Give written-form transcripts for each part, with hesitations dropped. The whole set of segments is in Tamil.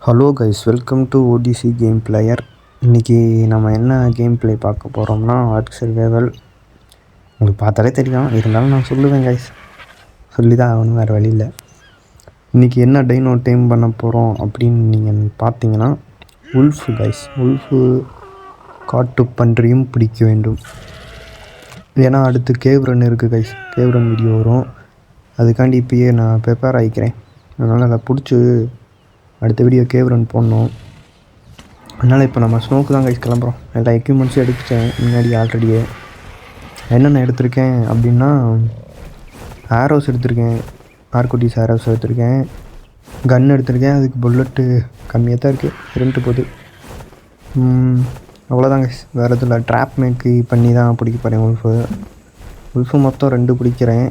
Hello guys, welcome to ODC game player. இன்றைக்கி நம்ம என்ன கேம் ப்ளே பார்க்க போகிறோம்னா ஆர்க் சர்வைவல். உங்களுக்கு பார்த்தாலே தெரியும், இருந்தாலும் நான் சொல்லுவேன் கைஸ், சொல்லி தான் ஆகணும், வேறு வழி இல்லை. இன்றைக்கி என்ன டைனோ டைம் பண்ண போகிறோம் அப்படின்னு நீங்கள் பார்த்தீங்கன்னா, உல்ஃபு கைஸ். உல்ஃபு காட்டு பன்றியும் பிடிக்க வேண்டும். ஏன்னா அடுத்து கேவ் ரன் இருக்குது கைஸ், கேவ் ரன் வீடியோ வரும். அதுக்காண்டி இப்போயே நான் ப்ரிப்பேர் ஆகிக்கிறேன். அதனால் அதை பிடிச்சி அடுத்த வீடியோ கேவ் ரன் போடணும். அதனால் இப்போ நம்ம ஸ்னோக்கு தான் கைஸ் கிளம்புறோம். எல்லா எக்யூப்மெண்ட்ஸும் எடுத்துட்டேன் முன்னாடி ஆல்ரெடியே. என்னென்ன எடுத்திருக்கேன் அப்படின்னா, ஆரோஸ் எடுத்திருக்கேன், ஆர்கோட்டிஸ் ஆரோஸ் எடுத்திருக்கேன், கன் எடுத்திருக்கேன். அதுக்கு புல்லட்டு கம்மியாக தான் இருக்குது, 2 போகுது. அவ்வளோதான் கைஸ், வேறு எதுவும் இல்லை. ட்ராப் மேக்கு பண்ணி தான் பிடிக்க போகிறேன் உல்ஃபு மொத்தம் 2 பிடிக்கிறேன்.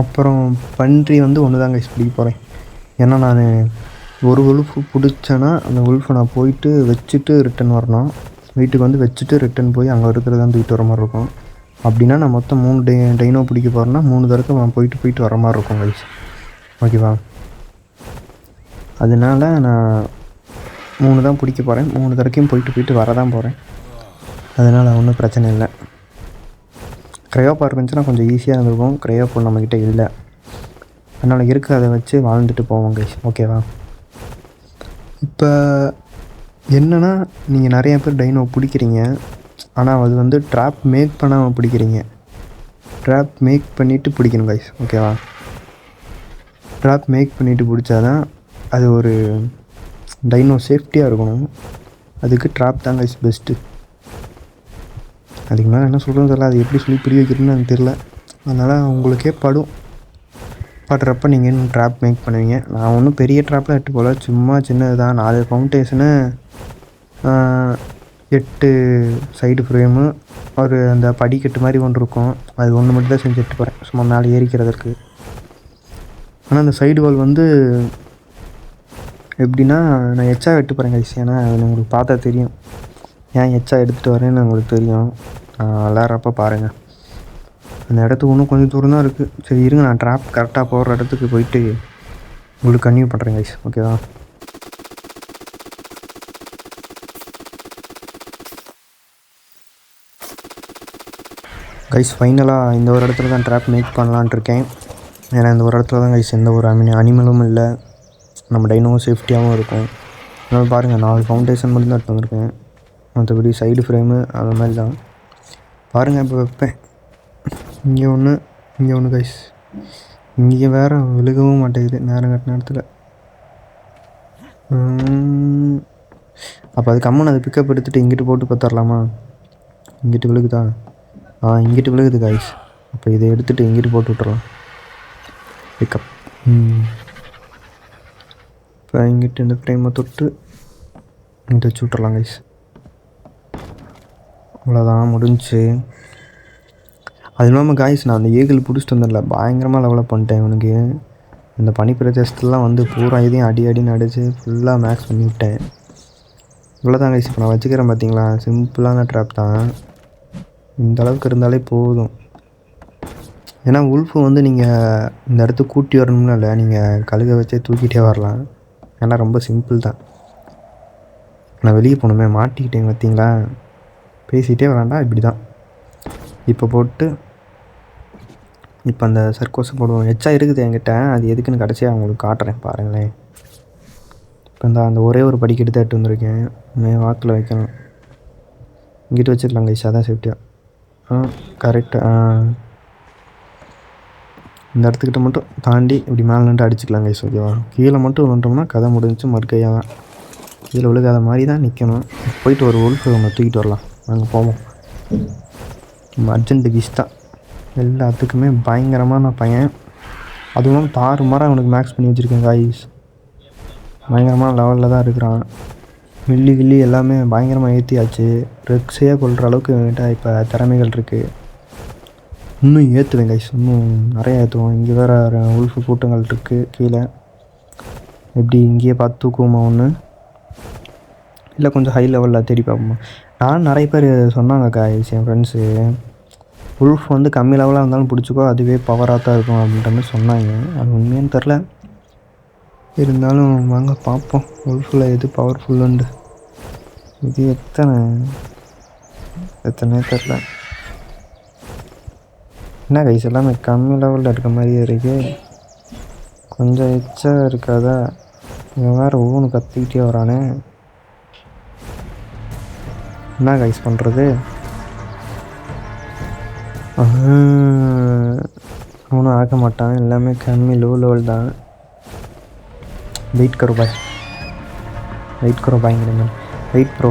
அப்புறம் பன்றி வந்து 1 தான் கைஸ் பிடிக்க போகிறேன். ஏன்னா நான் ஒரு உல்ஃபு பிடிச்சேன்னா அந்த உல்ஃபை நான் போயிட்டு வச்சுட்டு ரிட்டன் வரணும். வீட்டுக்கு வந்து வச்சுட்டு ரிட்டன் போய் அங்கே இருக்கிறதான் தூக்கிட்டு வர மாதிரி இருக்கும். அப்படின்னா நான் மொத்தம் 3 டைனோ பிடிக்க போகிறேன்னா 3 தடவை நான் போயிட்டு வர மாதிரி இருக்கும் கைஸ். ஓகேவா? அதனால் நான் 3 தான் பிடிக்க போகிறேன். 3 தடவைக்கும் போயிட்டு வர தான் போகிறேன். அதனால் ஒன்றும் பிரச்சனை இல்லை. க்ரையோபார் இருந்துச்சுன்னா கொஞ்சம் ஈஸியாக இருந்திருக்கும். க்ரையோபார் நம்மக்கிட்ட இல்லை, அதனால் அதை வச்சு வாழ்ந்துட்டு போவோம் கைஸ். ஓகேவா? இப்போ என்னென்னா, நீங்கள் நிறைய பேர் டைனோ பிடிக்கிறீங்க, ஆனால் அது வந்து ட்ராப் மேக் பண்ணாமல் பிடிக்கிறீங்க. ட்ராப் மேக் பண்ணிவிட்டு பிடிக்கணும் கைஸ். ஓகேவா? ட்ராப் மேக் பண்ணிவிட்டு பிடிச்சாதான் அது ஒரு டைனோ சேஃப்டியாக இருக்கணும். அதுக்கு ட்ராப் தான் கைஸ் பெஸ்ட்டு. அதுக்கு மேலே என்ன சொல்கிறது தெரியல, அது எப்படி சொல்லி புரிய வைக்கிறதுன்னு எனக்கு தெரில. அதனால் உங்களுக்கே படுறப்ப நீங்கள் இன்னும் ட்ராப் மேக் பண்ணுவீங்க. நான் ஒன்றும் பெரிய ட்ராப்லாம் எட்டு போல், சும்மா சின்னது தான். 4 ஃபவுண்டேஷனு, 8 சைடு ஃப்ரேமு, ஒரு அந்த படிக்கட்டு மாதிரி ஒன்று இருக்கும், அது ஒன்று மட்டும் தான் செஞ்சு எட்டு போகிறேன், சும்மா மேலே ஏறிக்கிறதுக்கு. ஆனால் அந்த சைடு வால் வந்து எப்படின்னா, நான் எச்சா வெட்டு போகிறேன் கைஸ். ஏன்னா அது உங்களுக்கு பார்த்தா தெரியும், ஏன் எச்சா எடுத்துகிட்டு வரேன்னு உங்களுக்கு தெரியும். விளாட்றப்ப பாருங்கள். அந்த இடத்துக்கு இன்னும் கொஞ்சம் தூரம் தான் இருக்குது. சரி இருங்க, நான் ட்ராப் கரெக்டாக போகிற இடத்துக்கு போயிட்டு உங்களுக்கு கன்டினியூ பண்ணுறேன் கைஸ். ஓகேவா? கைஸ் ஃபைனலாக இந்த ஒரு இடத்துல தான் ட்ராப் மேக் பண்ணலான்ட்டு இருக்கேன். ஏன்னா இந்த ஒரு இடத்துல தான் கைஸ் எந்த ஒரு அனிமலும் இல்லை, நம்ம டைனோவும் சேஃப்டியாகவும் இருக்கும். அதனால் பாருங்கள், 4 ஃபவுண்டேஷன் மட்டும் தான் எடுத்து வந்திருக்கேன். மற்றபடி சைடு ஃப்ரேமு அந்த மாதிரி தான். பாருங்கள், இப்போ வைப்பேன். இங்கே ஒன்று கைஸ். இங்கே வேறு விழுகவும் மாட்டேங்குது நேரம் கட்ட நேரத்தில். அப்போ அது கம்மன் அது பிக்கப் எடுத்துகிட்டு இங்கிட்டு போட்டு பார்த்துடலாமா? இங்கிட்டு விழுகுதா? இங்கிட்டு விழுகுது கைஸ். அப்போ இதை எடுத்துகிட்டு இங்கிட்டு போட்டு விட்டுறலாம் பிக்கப். இப்போ இங்கிட்டு இந்த ஃப்ரேமை தொட்டு இங்கிட்ட வச்சு விட்றலாம் கைஸ். அவ்வளோதான், முடிஞ்சு. அது இல்லாமல் காய்ஸ், நான் அந்த ஏகிள் பிடிச்சிட்டு வந்துடல, பயங்கரமாக லெவலப் பண்ணிட்டேன். இவனுக்கு இந்த பனி பிரதேசத்துலாம் வந்து பூரா இதையும் அடின்னு அடித்து ஃபுல்லாக மேக்ஸ் பண்ணி விட்டேன். இவ்வளோதான் காய்ஸ். இப்போ நான் வச்சுக்கிறேன் பார்த்தீங்களா, சிம்பிளான ட்ராப் தான். இந்த அளவுக்கு இருந்தாலே போதும். ஏன்னா உல்ஃபு வந்து நீங்கள் இந்த இடத்துக்கு கூட்டி வரணும்னு இல்லை, நீங்கள் கழுகை வச்சே தூக்கிட்டே வரலாம். ஏன்னா ரொம்ப சிம்பிள் தான். நான் வெளியே போகணுமே, மாட்டிக்கிட்டேன் பார்த்தீங்களா, பேசிகிட்டே வராண்டா. இப்படி தான் இப்போ போட்டு இப்போ அந்த சர்க்கோஸை போடுவோம். எச்சா இருக்குது என்கிட்ட, அது எதுக்குன்னு கடைசியாக உங்களுக்கு காட்டுறேன் பாருங்களேன். இப்போ அந்த ஒரே ஒரு படிக்கட்டு தான் எட்டு வந்திருக்கேன். வாக்கில் வைக்கணும், இங்கிட்டு வச்சிடலாம் கைஸ், அதான் சேஃப்டியாக. கரெக்டு. இந்த இடத்துக்கிட்ட மட்டும் தாண்டி இப்படி மேலே நின்று அடிச்சுக்கலாம் கைஸ். ஓகேவா? கீழே மட்டும் விழுந்தோம்னா கதை முடிஞ்சு, மறுக்கையாக தான். கீழே விழுகாத மாதிரி தான் நிற்கணும். போயிட்டு ஒரு உல்ஃபு நம்ம தூக்கிட்டு வரலாம், நாங்கள் போவோம். அர்ஜென்ட் கிஸ் தான் எல்லாத்துக்குமே, பயங்கரமான பையன். அதுவும் தாறுமாறாக அவனுக்கு மேக்ஸ் பண்ணி வச்சுருக்கேன் காய்ஸ். பயங்கரமான லெவலில் தான் இருக்கிறான். கில்லி எல்லாமே பயங்கரமாக ஏற்றியாச்சு. ரெக்ஸையாக கொள்கிற அளவுக்கு என்கிட்ட இப்போ திறமைகள் இருக்குது. இன்னும் ஏற்றுவேன் கைஸ், இன்னும் நிறையா ஏற்றுவோம். இங்கே வேறு உல்ஃபு கூட்டங்கள் இருக்குது கீழே. எப்படி இங்கேயே பார்த்து தூக்குவோமா ஒன்று, இல்லை கொஞ்சம் ஹை லெவலில் தேடி பார்ப்போமா? நான் நிறைய பேர் சொன்னாங்க காய்ஸ், என் ஃப்ரெண்ட்ஸு, உல்ஃப் வந்து கம்மி லெவலாக இருந்தாலும் பிடிச்சிக்கோ, அதுவே பவராக தான் இருக்கும் அப்படின்ற மாதிரி சொன்னாங்க. அது உண்மையானு தெரில. இருந்தாலும் வாங்க பார்ப்போம் உல்ஃபில் எது பவர்ஃபுல்லுண்டு. இது எத்தனை தெரில. என்ன கைஸ் எல்லாமே கம்மி லெவலில் இருக்க மாதிரியே இருக்கு. கொஞ்சம் எச்சா இருக்காதா? இவன் வேறு ஒவ்வொன்று கத்திக்கிட்டே வரானே. என்ன கைஸ் பண்ணுறது? ஒன்றும் ஆக்க மாட்டான், எல்லாமே கம்மி லோ லெவல் தான். வெயிட் கரோ பாய்ங்க வெயிட் ப்ரோ.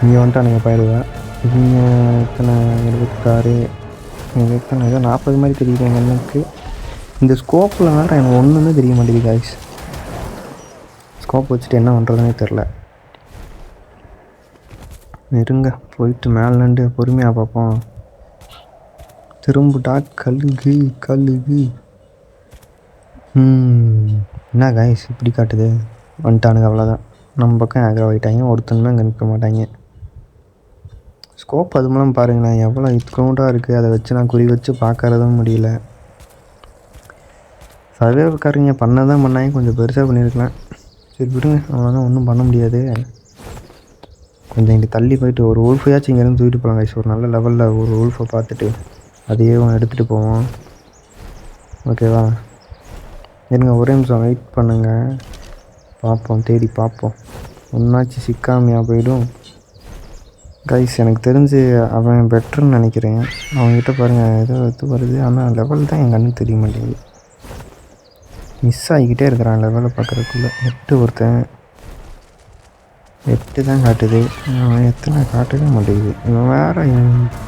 இங்கே வந்துட்டு நீங்கள் போயிடுவேன். இங்கே எத்தனை 26 எத்தனை ஏதோ 40 மாதிரி தெரியுது எங்கள் அண்ணனுக்கு. இந்த ஸ்கோப்பில் வேறு எனக்கு ஒன்றுமே தெரிய மாட்டேங்குது காய்ஸ். ஸ்கோப் வச்சுட்டு என்ன பண்ணுறதுனே தெரில. நெருங்க போயிட்டு மேலேண்டு பொறுமையாக பார்ப்போம். திரும்புடா கழுகு. என்ன காய்ஸ் இப்படி காட்டுது? வந்துட்டானுங்க அவ்வளோதான். நம்ம பக்கம் ஆகிட்டாங்க. ஒருத்தனுமே அங்கே நிற்க மாட்டாங்க. ஸ்கோப் அது மூலம் பாருங்களேன் எவ்வளோ இத்கவுண்டாக இருக்குது. அதை வச்சு நான் குறி வச்சு பார்க்கறதும் முடியல. சர்வேக்காரங்க பண்ணதான் பண்ணாங்க, கொஞ்சம் பெருசாக பண்ணியிருக்கலாம். சரி விடுங்க, அவ்வளோதான், ஒன்றும் பண்ண முடியாது. கொஞ்சம் இங்கே தள்ளி போயிட்டு ஒரு உல்ஃபையாச்சும் இங்கேருந்து தூக்கிட்டு போகலாம் கைஸ். ஒரு நல்ல லெவலில் ஒரு உல்ஃபை பார்த்துட்டு அதையே எடுத்துகிட்டு போவோம். ஓகேவா? இருங்க ஒரே நிமிஷம் வெயிட் பண்ணுங்கள், பார்ப்போம், தேடி பார்ப்போம். ஒன்றாச்சு சிக்காமையாக போயிடும் கைஸ். எனக்கு தெரிஞ்சு அவன் பெட்டர்னு நினைக்கிறேன். அவங்ககிட்ட பாருங்கள் ஏதோ இது வருது, ஆனால் லெவல் தான் என் கண்ணுக்கு தெரிய மாட்டேங்குது. மிஸ் ஆகிக்கிட்டே இருக்கிறான் லெவலை பார்க்குறதுக்குள்ளே. 8 ஒருத்தன் 8 தான் காட்டுது. அவன் எத்தனை காட்டவே மாட்டேங்குது. இவன் வேறு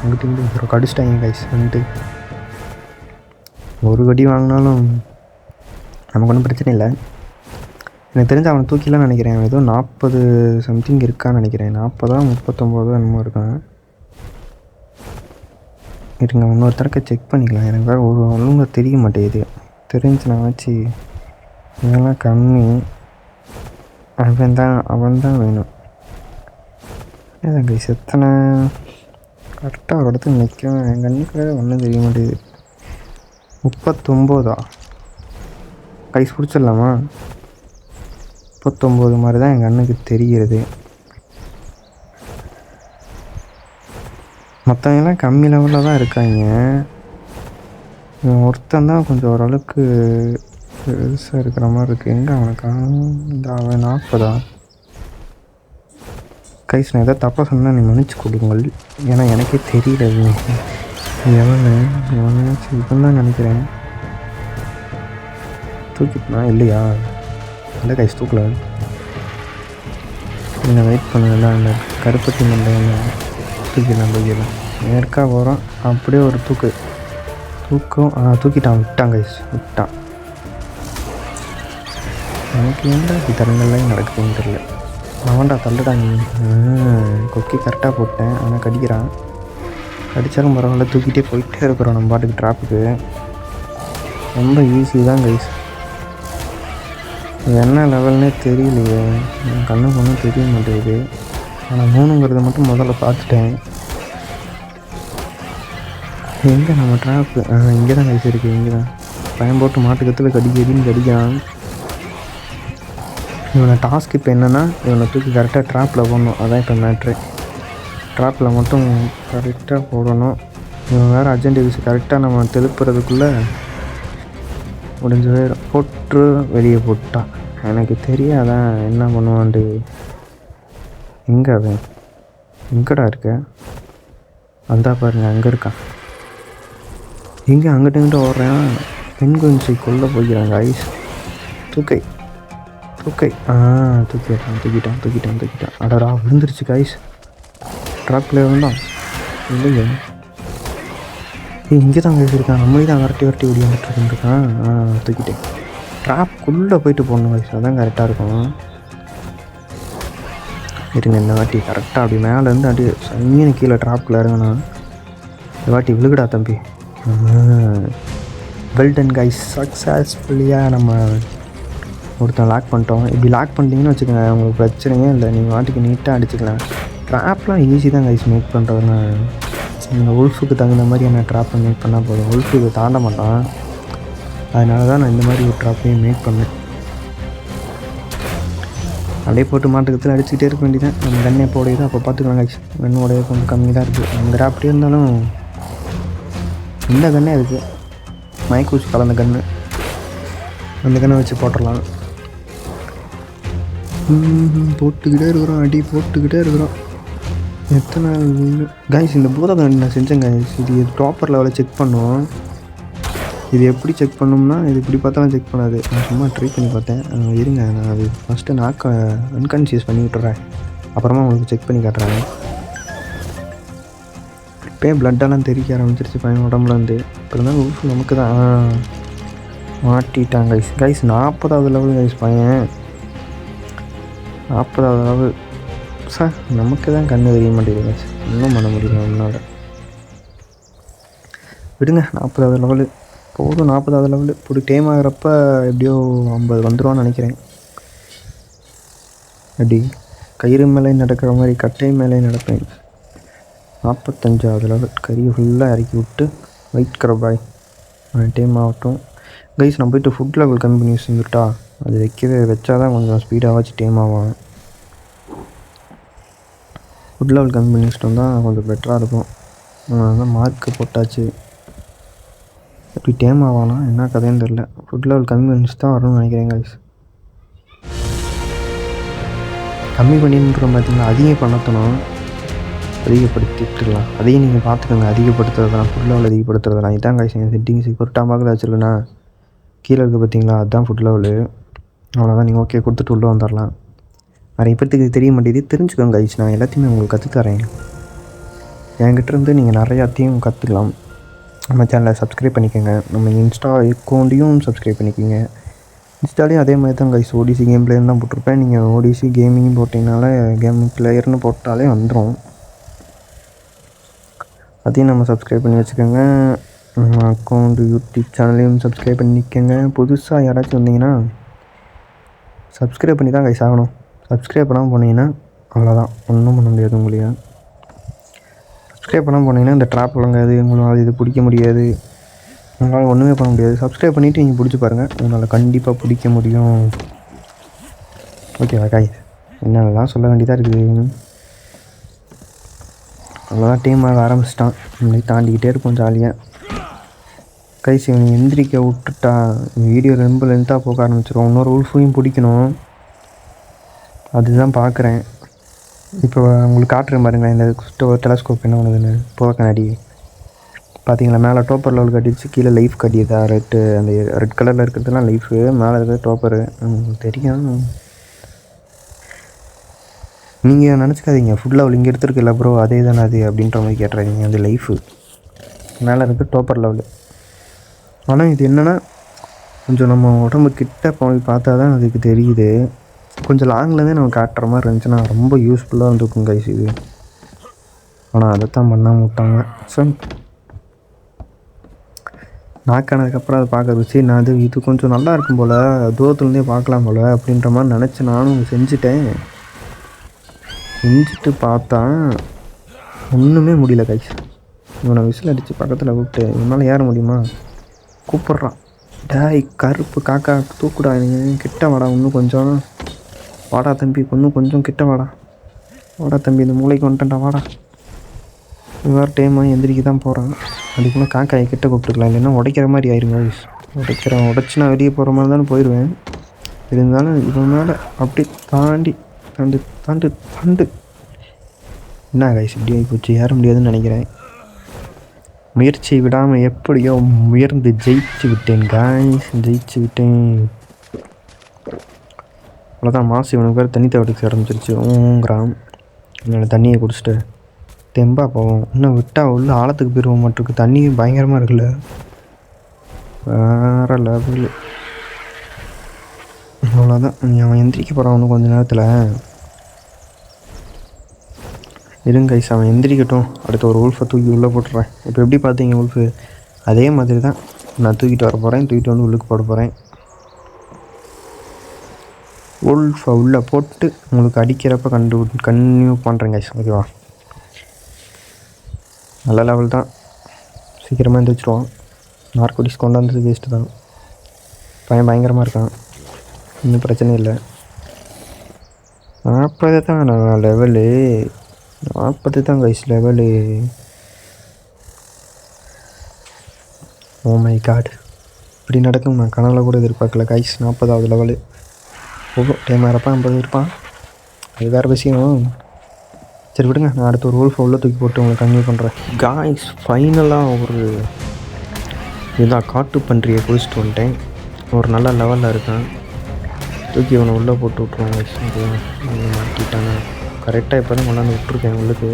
அங்கிட்டு கடிச்சிட்டாங்க கைஸ். வந்துட்டு ஒரு கடி வாங்கினாலும் நமக்கு ஒன்றும் பிரச்சனை இல்லை. எனக்கு தெரிஞ்சு அவனை தூக்கிலாம் நினைக்கிறேன். ஏதோ 40 சம்திங் இருக்கான்னு நினைக்கிறேன். 40 39 என்னமோ இருக்கான். இருங்க இன்னொருத்தரக்க செக் பண்ணிக்கலாம். எனக்கு வேறு ஒரு ஒழுங்காக தெரிய மாட்டேங்குது. தெரிஞ்சுனா வச்சு இதெல்லாம் கம்மி. அவன் தான் வேணும். ஏதான் கைஸ் எத்தனை கரெக்டாக ஒரு இடத்துல நிற்கும். என் கண்ணுக்கு ஒன்றும் தெரிய மாட்டேங்குது. 39 கைஸ் பிடிச்சிடலாமா? 39 மாதிரி தான் என் கண்ணுக்கு தெரிகிறது. மற்றவங்கெல்லாம் கம்மி லெவலில் தான் இருக்காங்க. ஒருத்தன் தான் கொஞ்சம் ஓரளவுக்கு பெருசாக இருக்கிற மாதிரி இருக்குது. எங்கே அவனுக்கா? இந்த அவன் 40 கைஸ். நான் எதாவது தப்பாக சொன்னால் நீ மன்னிச்சு கொடுங்கள், ஏன்னா எனக்கே தெரியல. எவனு இதுன்னு தான் நினைக்கிறேன். தூக்கிட்டுனா இல்லையா? இல்லை கைஸ் தூக்கல. நீங்கள் வெயிட் பண்ணுங்கள்ல. அந்த கருப்பட்டி மண்டையில் தூக்கிடலாம். நேர்க்காக வரோம் அப்படியே ஒரு தூக்கம் தூக்கிட்டான். விட்டான். எனக்கு ஏன்டா இப்படி தரங்கள்லாம் நடக்குதுன்னு தெரியல. அவன்டா தள்ளுடாங்க. கொக்கி கரெக்டாக போட்டேன், ஆனால் கடிக்கிறான். கடித்தாலும் பரவாயில்ல, தூக்கிட்டே போயிட்டே இருக்கிறோம் நம்ம பாட்டுக்கு. ட்ராப்புக்கு ரொம்ப ஈஸி தான் கைஸ். என்ன லெவல்னே தெரியலையே, என் கண்ணுக்கு ஒன்றும் தெரிய மாட்டேங்குது. ஆனால் 3ங்கிறத மட்டும் முதல்ல பார்த்துட்டேன். எங்கே நம்ம ட்ராப்பு? இங்கே தான் கைஸ் இருக்குது. இங்கே தான் பயம் போட்டு மாட்டுக்கத்தில் கடிக்கிறான். இவனை டாஸ்க் இப்போ என்னென்னா, இவனை தூக்கி கரெக்டாக ட்ராப்பில் போடணும். அதான் இப்போ மேட்ரு. ட்ராப்பில் மட்டும் கரெக்டாக போடணும். இவன் வேறு அர்ஜென்டிவ்ஸ் கரெக்டாக நம்ம திருப்புறதுக்குள்ளே முடிஞ்ச போட்டு வெளியே போட்டான். எனக்கு தெரியாதான் என்ன பண்ணுவான்ட்டு. எங்கே அவன்? எங்கடா இருக்க? வந்தா பாருங்க, அங்கே இருக்கான். எங்கே அங்கிட்ட ஓடுறான்? பெண்குஞ்சை கொல்ல போகிறாங்க ஐஸ். தூக்கை தூக்கிட்டான். அடடா விழுந்துருச்சு கைஸ். ட்ராப்பில் இருந்தான் இல்லையே. இங்கே தான் பேசியிருக்கான். நம்மளே தான் வரட்டி ஓடியாந்துட்டுருக்கான். தூக்கிட்டேன். ட்ராப்புக்குள்ளே போயிட்டு போடணும் கைஸ், அதான் கரெக்டாக இருக்கும். இருங்க இந்த வாட்டி கரெக்டாக அப்படி மேலேருந்து அப்படியே சங்கின்னு கீழே ட்ராப்புக்குள்ளே இறங்கினா. இந்த வாட்டி விழுகுடா தம்பி. வெல்டன் கைஸ், சக்ஸஸ்ஃபுல்லியாக நம்ம ஒருத்தன் லாக் பண்ணிட்டோம். இப்படி லாக் பண்ணிட்டீங்கன்னு வச்சுக்கோங்க, உங்களுக்கு பிரச்சனையே இல்லை. நீங்கள் வாட்டிக்கு நீட்டாக அடிச்சுக்கலாம். ட்ராப்லாம் ஈஸி தான் கைஸ் மேக் பண்ணுறதுன்னா. இந்த உல்ஃபுக்கு தகுந்த மாதிரி என்ன ட்ராப்பை மேக் பண்ணால் போதும். உல்ஃபுக்கு தாண்ட மாட்டான். அதனால தான் நான் இந்த மாதிரி ஒரு ட்ராப்பையும் மேக் பண்ணேன். அப்படியே போட்டு மாட்டுக்கத்தில் அடிச்சுக்கிட்டே இருக்க வேண்டியதான். நம்ம கண்ணை எப்போ உடையுதோ அப்போ பார்த்துக்கலாம் கைஸ். கண்ணோடைய கொஞ்சம் கம்மி தான் இருக்குது. அங்கே அப்படி இருந்தாலும் இந்த கண்ணே இருக்குது, மயக்கூச்சி கலந்த கன்று, அந்த கண்ணை வச்சு போட்டுடலாம். போட்டுக்கிட்டே இருக்கிறோம், அடி போட்டுக்கிட்டே இருக்கிறோம். எத்தனை கைஸ் இந்த பூத கண்ணு நான் செஞ்சேன் கைஸ். இது டாப்பர் லெவலில் செக் பண்ணுவோம். இது எப்படி செக் பண்ணோம்னா இது இப்படி பார்த்தாலும் செக் பண்ணாது. நான் சும்மா ட்ரை பண்ணி பார்த்தேன். இருங்க, நான் அது ஃபஸ்ட்டு நாக்கை அன்கான்ஷியஸ் பண்ணி விட்டுறேன், அப்புறமா உங்களுக்கு செக் பண்ணி காட்டுறேன். இப்போயே ப்ளட்டெல்லாம் தெறிக்க ஆரம்பிச்சிருச்சு பையன் உடம்புல வந்து. அப்புறம் தான் ஊஃப் நமக்கு தான் மாட்டிட்டாங்க கைஸ். கைஸ் 40வது லெவல் கைஸ் பையன், 40வது லெவல். சார் நமக்கு தான் கண்ணு தெரிய மாட்டேங்குது கைஸ், இன்னும் பண்ண முடியல ஒன்றால். விடுங்க, 40வது லெவலு போதும். 40வது லெவலு இப்படி டைம் ஆகிறப்ப எப்படியோ 50 வந்துடுவான்னு நினைக்கிறேன். அப்படி கயிறு மேலே நடக்கிற மாதிரி கட்டை மேலே நடப்பேன். 45வது லெவல் கறி ஃபுல்லாக இறக்கி விட்டு வெயிட் பாய் டைம் ஆகட்டும் கைஸ். நான் போய்ட்டு ஃபுட் லெவல் கம்மி பண்ணி வச்சுருந்துட்டா, அது வச்சா தான் கொஞ்சம் ஸ்பீடாக வச்சு டைம் ஆகும். ஃபுட் லெவல் கம்மி பண்ணி வச்சுட்டு வந்தால் கொஞ்சம் பெட்டராக இருக்கும். அதான் மார்க்கு போட்டாச்சு. எப்படி டைம் ஆகலாம்னா என்ன கதைன்னு தெரில. ஃபுட் லெவல் கம்மி பண்ணி தான் வரணும்னு நினைக்கிறேன் கைஸ். கம்மி பண்ணின்றோம் பார்த்தீங்கன்னா அதிகம் பண்ணத்தணும், அதிகப்படுத்திட்டுலாம். அதையும் நீங்கள் பார்த்துக்கோங்க, அதிகப்படுத்துறதுலாம் ஃபுட் லெவல் அதிகப்படுத்துறதுலாம். இதான் கைஸ் எங்கள் செட்டிங்ஸ். இப்போ ஒரு டாமாக்கில் வச்சுருக்கேன்னா கீழே இருக்குது பார்த்தீங்களா, அதுதான் ஃபுட் லெவலு. அவ்வளோதான், நீங்கள் ஓகே கொடுத்துட்டு உள்ளே வந்துடலாம். நிறைய பேர்த்துக்கு இது தெரிய மாட்டேங்குது, தெரிஞ்சுக்கோங்க கைஸ். நான் எல்லாத்தையுமே உங்களுக்கு கற்றுத்தரேன். என்கிட்ட இருந்து நீங்கள் நிறையாத்தையும் கற்றுக்கலாம். நம்ம சேனலை சப்ஸ்கிரைப் பண்ணிக்கோங்க, நம்ம இன்ஸ்டா அக்கௌண்ட்டையும் சப்ஸ்கிரைப் பண்ணிக்கோங்க. இன்ஸ்டாலேயும் அதே மாதிரி தான் கைஸ், ஓடிசி கேம் பிளேயர் தான் போட்டிருப்பேன். நீங்கள் ஓடிசி கேமிங் போட்டிங்கனால கேம் பிளேயர்னு போட்டாலே வந்துடும். அதையும் நம்ம சப்ஸ்கிரைப் பண்ணி வச்சுக்கோங்க. அக்கௌண்ட்டு யூடியூப் சேனலையும் சப்ஸ்கிரைப் பண்ணிக்கோங்க. புதுசாக யாராச்சும் வந்தீங்கன்னா சப்ஸ்கிரைப் பண்ணி தான் கைஸ் ஆகணும். சப்ஸ்கிரைப் பண்ணாமல் போனீங்கன்னா அவ்வளோதான், ஒன்றும் பண்ண முடியாது உங்களையா. சப்ஸ்கிரைப் பண்ணாமல் போனீங்கன்னா இந்த ட்ராப் விளங்காது, உங்களால் இது பிடிக்க முடியாது, உங்களால் ஒன்றுமே பண்ண முடியாது. சப்ஸ்கிரைப் பண்ணிவிட்டு நீங்கள் பிடிச்சி பாருங்கள், உங்களால் கண்டிப்பாக பிடிக்க முடியும். ஓகேவா கைஸ், என்னெல்லாம் சொல்ல வேண்டியதாக இருக்குது. அவ்வளோதான், டீம் ஆக ஆரம்பிச்சிட்டான். இப்படி தாண்டிக்கிட்டே இருக்கும் ஜாலியாக கைஸ். இவனை எந்திரிக்க விட்டுட்டா வீடியோ ரொம்ப லென்த்தாக போக ஆரம்பிச்சிடும். இன்னொரு உல்ஃபையும் பிடிக்கணும், அதுதான் பார்க்குறேன். இப்போ உங்களுக்கு காட்டுறேன் பாருங்களேன், இந்த டெலஸ்கோப் என்ன ஒன்றுதுன்னு. போக கண்ணாடி பார்த்தீங்களா, மேலே டோப்பர் லெவல் கட்டிடுச்சு, கீழே லைஃப் கட்டியதா. அந்த ரெட் கலரில் இருக்கிறதுலாம் லைஃபு, மேலே இருக்கிறது டோப்பரு. தெரியும், நீங்கள் நினச்சிக்காதீங்க ஃபுட் லெவல் இங்கே எடுத்துருக்குல்ல ப்ரோ அதே தானே அது அப்படின்ற மாதிரி கேட்டுறாதீங்க. அது லைஃபு, மேலே இருக்குது டோப்பர் லெவலு. ஆனால் இது என்னென்னா கொஞ்சம் நம்ம உடம்பு கிட்ட போய் பார்த்தா தான் அதுக்கு தெரியுது. கொஞ்சம் லாங்லேருந்தே நம்ம காட்டுற மாதிரி இருந்துச்சுன்னா ரொம்ப யூஸ்ஃபுல்லாக இருந்துருக்கும் கைஸ் இது. ஆனால் அதைத்தான் பண்ணாமல் விட்டாங்க. ஸோ நாக்கானதுக்கப்புறம் அதை பார்க்குறது வச்சு நான் இது கொஞ்சம் நல்லா இருக்கும் போல், தூரத்துலேருந்தே பார்க்கலாம் போல் அப்படின்ற மாதிரி நினச்சி நானும் செஞ்சுட்டேன். செஞ்சுட்டு பார்த்தா ஒன்றுமே முடியல கைஸ். இவனை விசில் அடித்து பக்கத்தில் கூப்பிட்டு இவனால் ஏற முடியுமா கூப்பிட்றான். டேய் கருப்பு காக்கா தூக்குடா, கிட்ட வாடா, இன்னும் கொஞ்சம் வாடா தம்பி, இன்னும் கொஞ்சம் கிட்ட வாடா, வாடா தம்பி, இந்த மூளைக்கு வந்துட்டேன்டா வாடா. வேறு டைமாக எந்திரிக்க தான் போகிறான். அதுக்குள்ளே காக்காயை கிட்ட கூப்பிட்டுக்கலாம், இல்லைன்னா உடைக்கிற மாதிரி ஆயிருங்க. உடச்சி நான் வெளியே போகிற மாதிரி தானே போயிடுவேன். இருந்தாலும் இவன் மேலே அப்படி தாண்டி தாண்டு தாண்டு தாண்டு என்ன கைஸ் இப்படி ஆகி போச்சு, ஏற முடியாதுன்னு நினைக்கிறேன். முயற்சி விடாமல் எப்படியோ உயர்ந்து ஜெயிச்சு விட்டேன் காய்ஸ், ஜெயிச்சு விட்டேன். அவ்வளோதான், மாசு இவனுக்கு பேர் தண்ணி தேவைக்கு ஆரம்பிச்சிருச்சு. ஊங்கிறான். என்னோடய தண்ணியை குடிச்சிட்டு தெம்பா போவோம். இன்னும் விட்டால் உள்ள ஆழத்துக்கு போயிடுவோம் மாட்டிருக்கு. தண்ணி பயங்கரமாக இருக்குல்ல, வேறு லெவலு. அவ்வளோதான், அவன் எந்திரிக்க போகிறான் இன்னும் கொஞ்சம் நேரத்தில். இருங்க கைஸ், அவன் எந்திரிக்கட்டும், அடுத்த ஒரு உல்ஃபை தூக்கி உள்ளே போட்டுறேன். இப்போ எப்படி பார்த்தீங்க உல்ஃபு, அதே மாதிரி தான் நான் தூக்கிட்டு வர போகிறேன். தூக்கிட்டு வந்து உள்ளுக்கு போட போகிறேன். உல்ஃபை உள்ளே போட்டு உங்களுக்கு அடிக்கிறப்ப கன்டினியூ பண்ணுறேன் கைஸ். ஓகேவா, நல்ல லெவல் தான், சீக்கிரமாக எந்திரிச்சிடுவான். நார்கோட்டிக்ஸ் கொண்டாந்து வேஸ்ட்டு தான். பையன் பயங்கரமாக இருக்கான், இன்னும் பிரச்சனை இல்லை. 40 தான் நான் லெவலு. 40 தான் guys level. Oh my god, இப்படி நடக்கும் நான் கனவுல கூட எதிர்பார்க்கல கைஸ். 40வது லெவலு. டைம் ஆகிறப்ப 50 இருப்பான், அது வேறு விஷயம். சரி விடுங்க, நான் அடுத்த ஒரு ரோல் உள்ள தூக்கி போட்டு உங்களை கன்வியூ பண்ணுறேன் காய்ஸ். ஃபைனலாக ஒரு இதான் காட்டு பன்றியை பிடிச்சிட்டு வந்துட்டேன். ஒரு நல்ல லெவலில் இருக்கேன். தூக்கி அவனை உள்ளே போட்டு விட்ருவான் கைஸ். மாட்டிட்டாங்க கரெக்டாக. இப்போ தான் கொண்டாந்து விட்ருக்கேன் உள்ளுக்கு.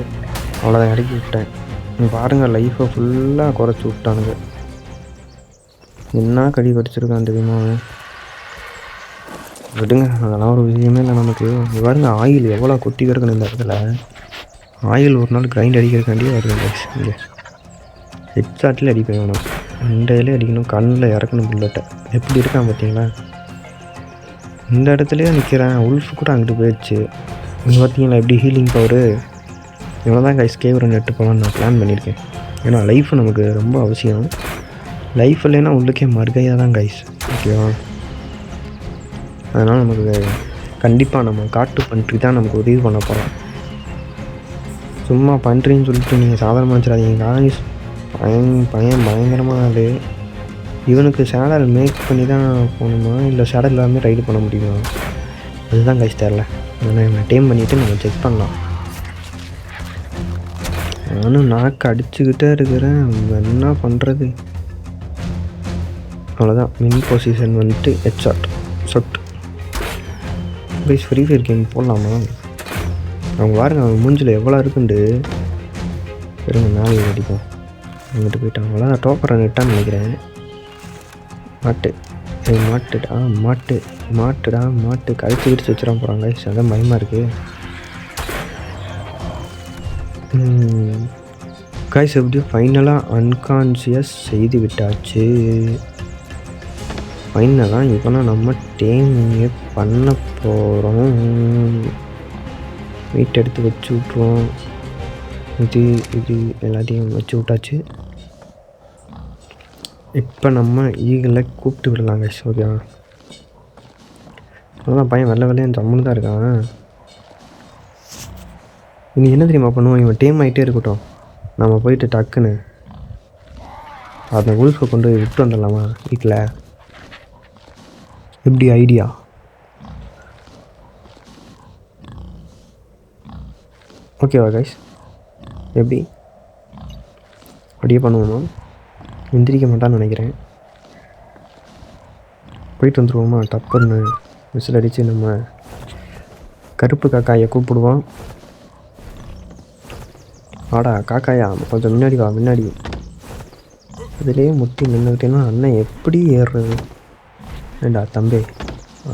அவ்வளோதான் இறக்கி விட்டேன். பாருங்கள், லைஃப்பை ஃபுல்லாக குறைச்சி விட்டானுங்க. என்ன கடி கடிச்சிருக்கான் தெரியுமா? விடுங்க, அதெல்லாம் ஒரு விஷயமே இல்லை நமக்கு. பாருங்க, ஆயில் எவ்வளோ கொட்டி கிடக்கணும் இந்த இடத்துல. ஆயில் ஒரு நாள் கிரைண்ட் அடிக்கிறக்காண்டியே வருது கைஸ். இங்கே ஹெட்ஷாட்டில் அடிப்பேன் வேணும், ரெண்டையிலே அடிக்கணும், கண்ணில் இறக்கணும் புல்லட்டை. எப்படி இருக்கான் பார்த்தீங்களா? இந்த இடத்துலையே நிற்கிறேன். உல்ஃப் கூட அங்கிட்டு போயிடுச்சு. இங்கே பார்த்தீங்களா எப்படி ஹீலிங் பவரு. இவ்வளோ தான் கைஸ் கேவரை நெட்டு போகலான்னு நான் பிளான் பண்ணியிருக்கேன். ஏன்னா லைஃப் நமக்கு ரொம்ப அவசியம். லைஃப் இல்லைன்னா உள்ளுக்கே மறுகையாக தான் கைஸ். ஓகேவா? அதனால் நமக்கு கண்டிப்பாக நம்ம காட்டு பன்றி தான் நமக்கு உதவி பண்ண போகிறோம். சும்மா பன்றின்னு சொல்லிட்டு நீங்கள் சாதாரணமாக நினச்சிடாதீங்க காய்ஸ். பயங்கரமாக அது. இவனுக்கு சேடல் மேக் பண்ணி தான் போகணுமா, இல்லை சேடல் எல்லாமே ரைடு பண்ண முடியுமா? அதுதான் கைஸ் தெரில. ஆனால் இவனை டேம் பண்ணிவிட்டு நம்ம செக் பண்ணலாம். நானும் நாக்கு அடிச்சுக்கிட்டே இருக்கிறேன், என்ன பண்ணுறது? அவ்வளோதான், மின் பொசிஷன் வந்துட்டு ஹெட்ஷாட் சொட்டு. கைஸ் ஃப்ரீ ஃபயர் கேம் போடலாமா? அவங்க பாருங்க, அவங்க மூஞ்சில் எவ்வளோ இருக்குண்டு. பெருங்க மேலே அடிக்கும். அங்கிட்டு போயிட்டான். அவ்வளோதான், டோக்கரை நெட்டான்னு நினைக்கிறேன். மாட்டு மாட்டுடா மாட்டுடா மாட்டு கழிச்சு கிடிச்சு வச்சுடாம போகிறாங்க. அதான் பயமாக இருக்குது கைஸ். எப்படியும் ஃபைனலாக அன்கான்ஷியஸ் செய்து விட்டாச்சு. ஃபைனலாக இப்போ நம்ம டேமிங்கே பண்ண போகிறோம். வெயிட் எடுத்து வச்சு விட்ருவோம். இது எல்லாத்தையும் வச்சு விட்டாச்சு. இப்போ நம்ம ஈகிளை கூப்பிட்டு விடலாங்க. ஓகேவா? அதெல்லாம் பையன் வெள்ளையாக ஜம்முன்னு தான் இருக்கான். இனி என்ன தெரியுமா பண்ணுவோம்? இவன் டேம் ஆகிட்டே இருக்கட்டும், நம்ம போயிட்டு டக்குன்னு அந்த உல்ஃபை கொண்டு போய் விட்டு வந்துடலாமா வீட்டில்? எப்படி ஐடியா? ஓகேவா கைஸ்? எப்படி அப்படியே பண்ணுவோமா? எந்திரிக்க மாட்டான்னு நினைக்கிறேன். போயிட்டு வந்துடுவோமா? டப்புன்னு விசில் அடித்து நம்ம கருப்பு காக்காயை கூப்பிடுவோம். ஆடா காக்காயா, கொஞ்சம் முன்னாடி வா, முன்னாடி. அதிலே முட்டி நின்றுக்கிட்டேன்னா அண்ணன் எப்படி ஏறுறது? ஏண்டா தம்பி,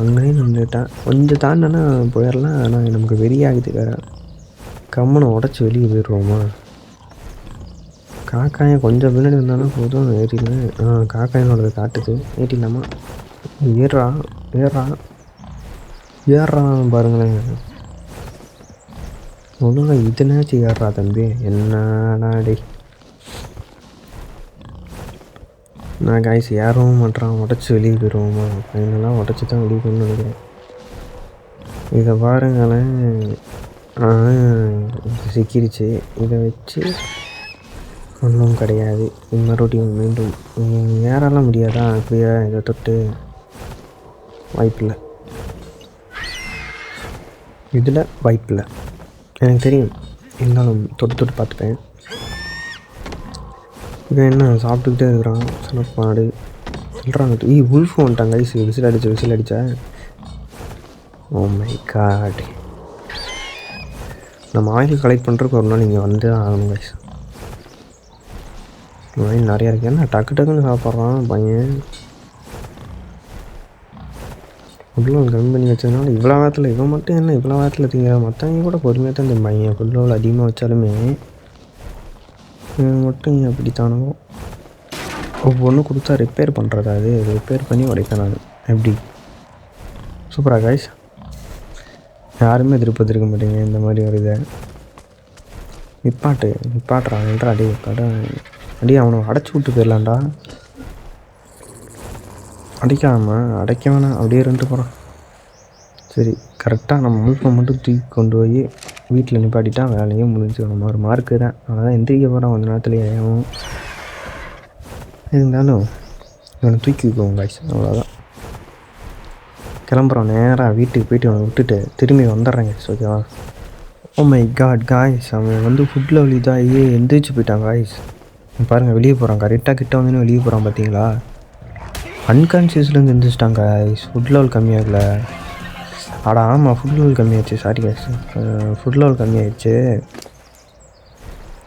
அங்கேயும் நின்றுட்டான். கொஞ்சம் தாண்டனா போயிடலாம். ஆனால் நமக்கு வெறியாகுது வேறு. கம்மனை உடச்சி வெளியே போயிடுவோமா? காக்காயம் கொஞ்சம் பின்னாடி வந்தாலும் போதும், ஏறிடுவேன். காக்காயனோட காட்டுது, ஏறிடலாமா? ஏறான் பாருங்களேன். ஒழுங்கா இதுனாச்சும் ஏறா தம்பி. என்னடா நான் காய்ஸ் ஏறவும் மாட்டான், உடச்சி வெளியே போயிடுவோமா? ஃபைனலாக உடச்சி தான் வெளியே போகணும்னு நினைக்கிறேன். இதை பாருங்களேன், சிக்கிடுச்சு. இதை வச்சு ஒன்றும் கிடையாது. மறுபடியும் மீண்டும் ஏறலாம் முடியாதா? அப்படியா? இதை தொட்டு வாய்ப்பில்லை, இதில் வாய்ப்பில்லை எனக்கு தெரியும். இருந்தாலும் தொட்டு பார்த்துப்பேன். இவன் என்ன சாப்பிட்டுக்கிட்டே இருக்கிறான் சின்னப்பாடு சொல்கிறாங்க. உல்ஃபு வந்துட்டாங்க கைஸ். விசில் அடித்தா. ஓ மை காட், நம்ம ஆயில் கலெக்ட் பண்ணுறதுக்கு ஒரு நாள் இங்கே வந்து ஆகணும் கைஸ். ஆயில் நிறையா இருக்கு. ஏன்னா டக்குன்னு சாப்பிட்றான் பையன். ஃபுல்லோ கம்மி பண்ணி வச்சதுனால இவ்வளோ வாரத்தில் இவன் மட்டும் என்ன இவ்வளோ வாரத்தில் திங்க. மற்றவங்க கூட பொறுமையாக தான் இந்த பையன் ஃபுல்லோவில் அதிகமாக வச்சாலுமே இவன் மட்டும் அப்படித்தானோ ஒவ்வொன்றும் கொடுத்தா ரிப்பேர் பண்ணுறதா? அது ரிப்பேர் பண்ணி உடைக்கணும். எப்படி சூப்பராக காய்ஸ். யாருமே திருப்பத்திருக்க மாட்டேங்க இந்த மாதிரி ஒரு இதை. நிப்பாட்டுறான்ன்ற அடி அவனை அடைச்சி விட்டு போயிடலான்டா. அடைக்க வேணாம், அப்படியே ரெண்டு போகிறான். சரி கரெக்டாக நம்ம முழுப்பை மட்டும் தூக்கி கொண்டு போய் வீட்டில் நிப்பாட்டிட்டா வேலையும் முடிஞ்சு நம்ம ஒரு மார்க்கு தான். அதான் எந்திரிக்க போகிறான் கொஞ்ச நேரத்துலேயே இருந்தாலும் இவனை தூக்கி வைக்குவோம் காய்ஸ். அவ்வளோதான், கிளம்புறோம் நேராக வீட்டுக்கு போய்ட்டு அவனை விட்டுட்டு திரும்பி வந்துடுறேங்க. ஓகேவா? ஓ மை காட் காய்ஸ், அவன் வந்து ஃபுட் லெவல் இதாகி எந்திரிச்சு போயிட்டான் காய்ஸ். பாருங்கள் வெளியே போகிறான், கரெக்டாக கிட்ட வந்து வெளியே போகிறான் பார்த்தீங்களா? அன்கான்ஷியஸ்லேருந்து எந்திரிச்சிட்டாங்க காய்ஸ். ஃபுட் லெவல் கம்மியாகல. ஆடா ஆமாம், ஃபுட் லெவல் கம்மியாச்சு. சாரி காய்ஸ், ஃபுட் லெவல் கம்மியாயிடுச்சு.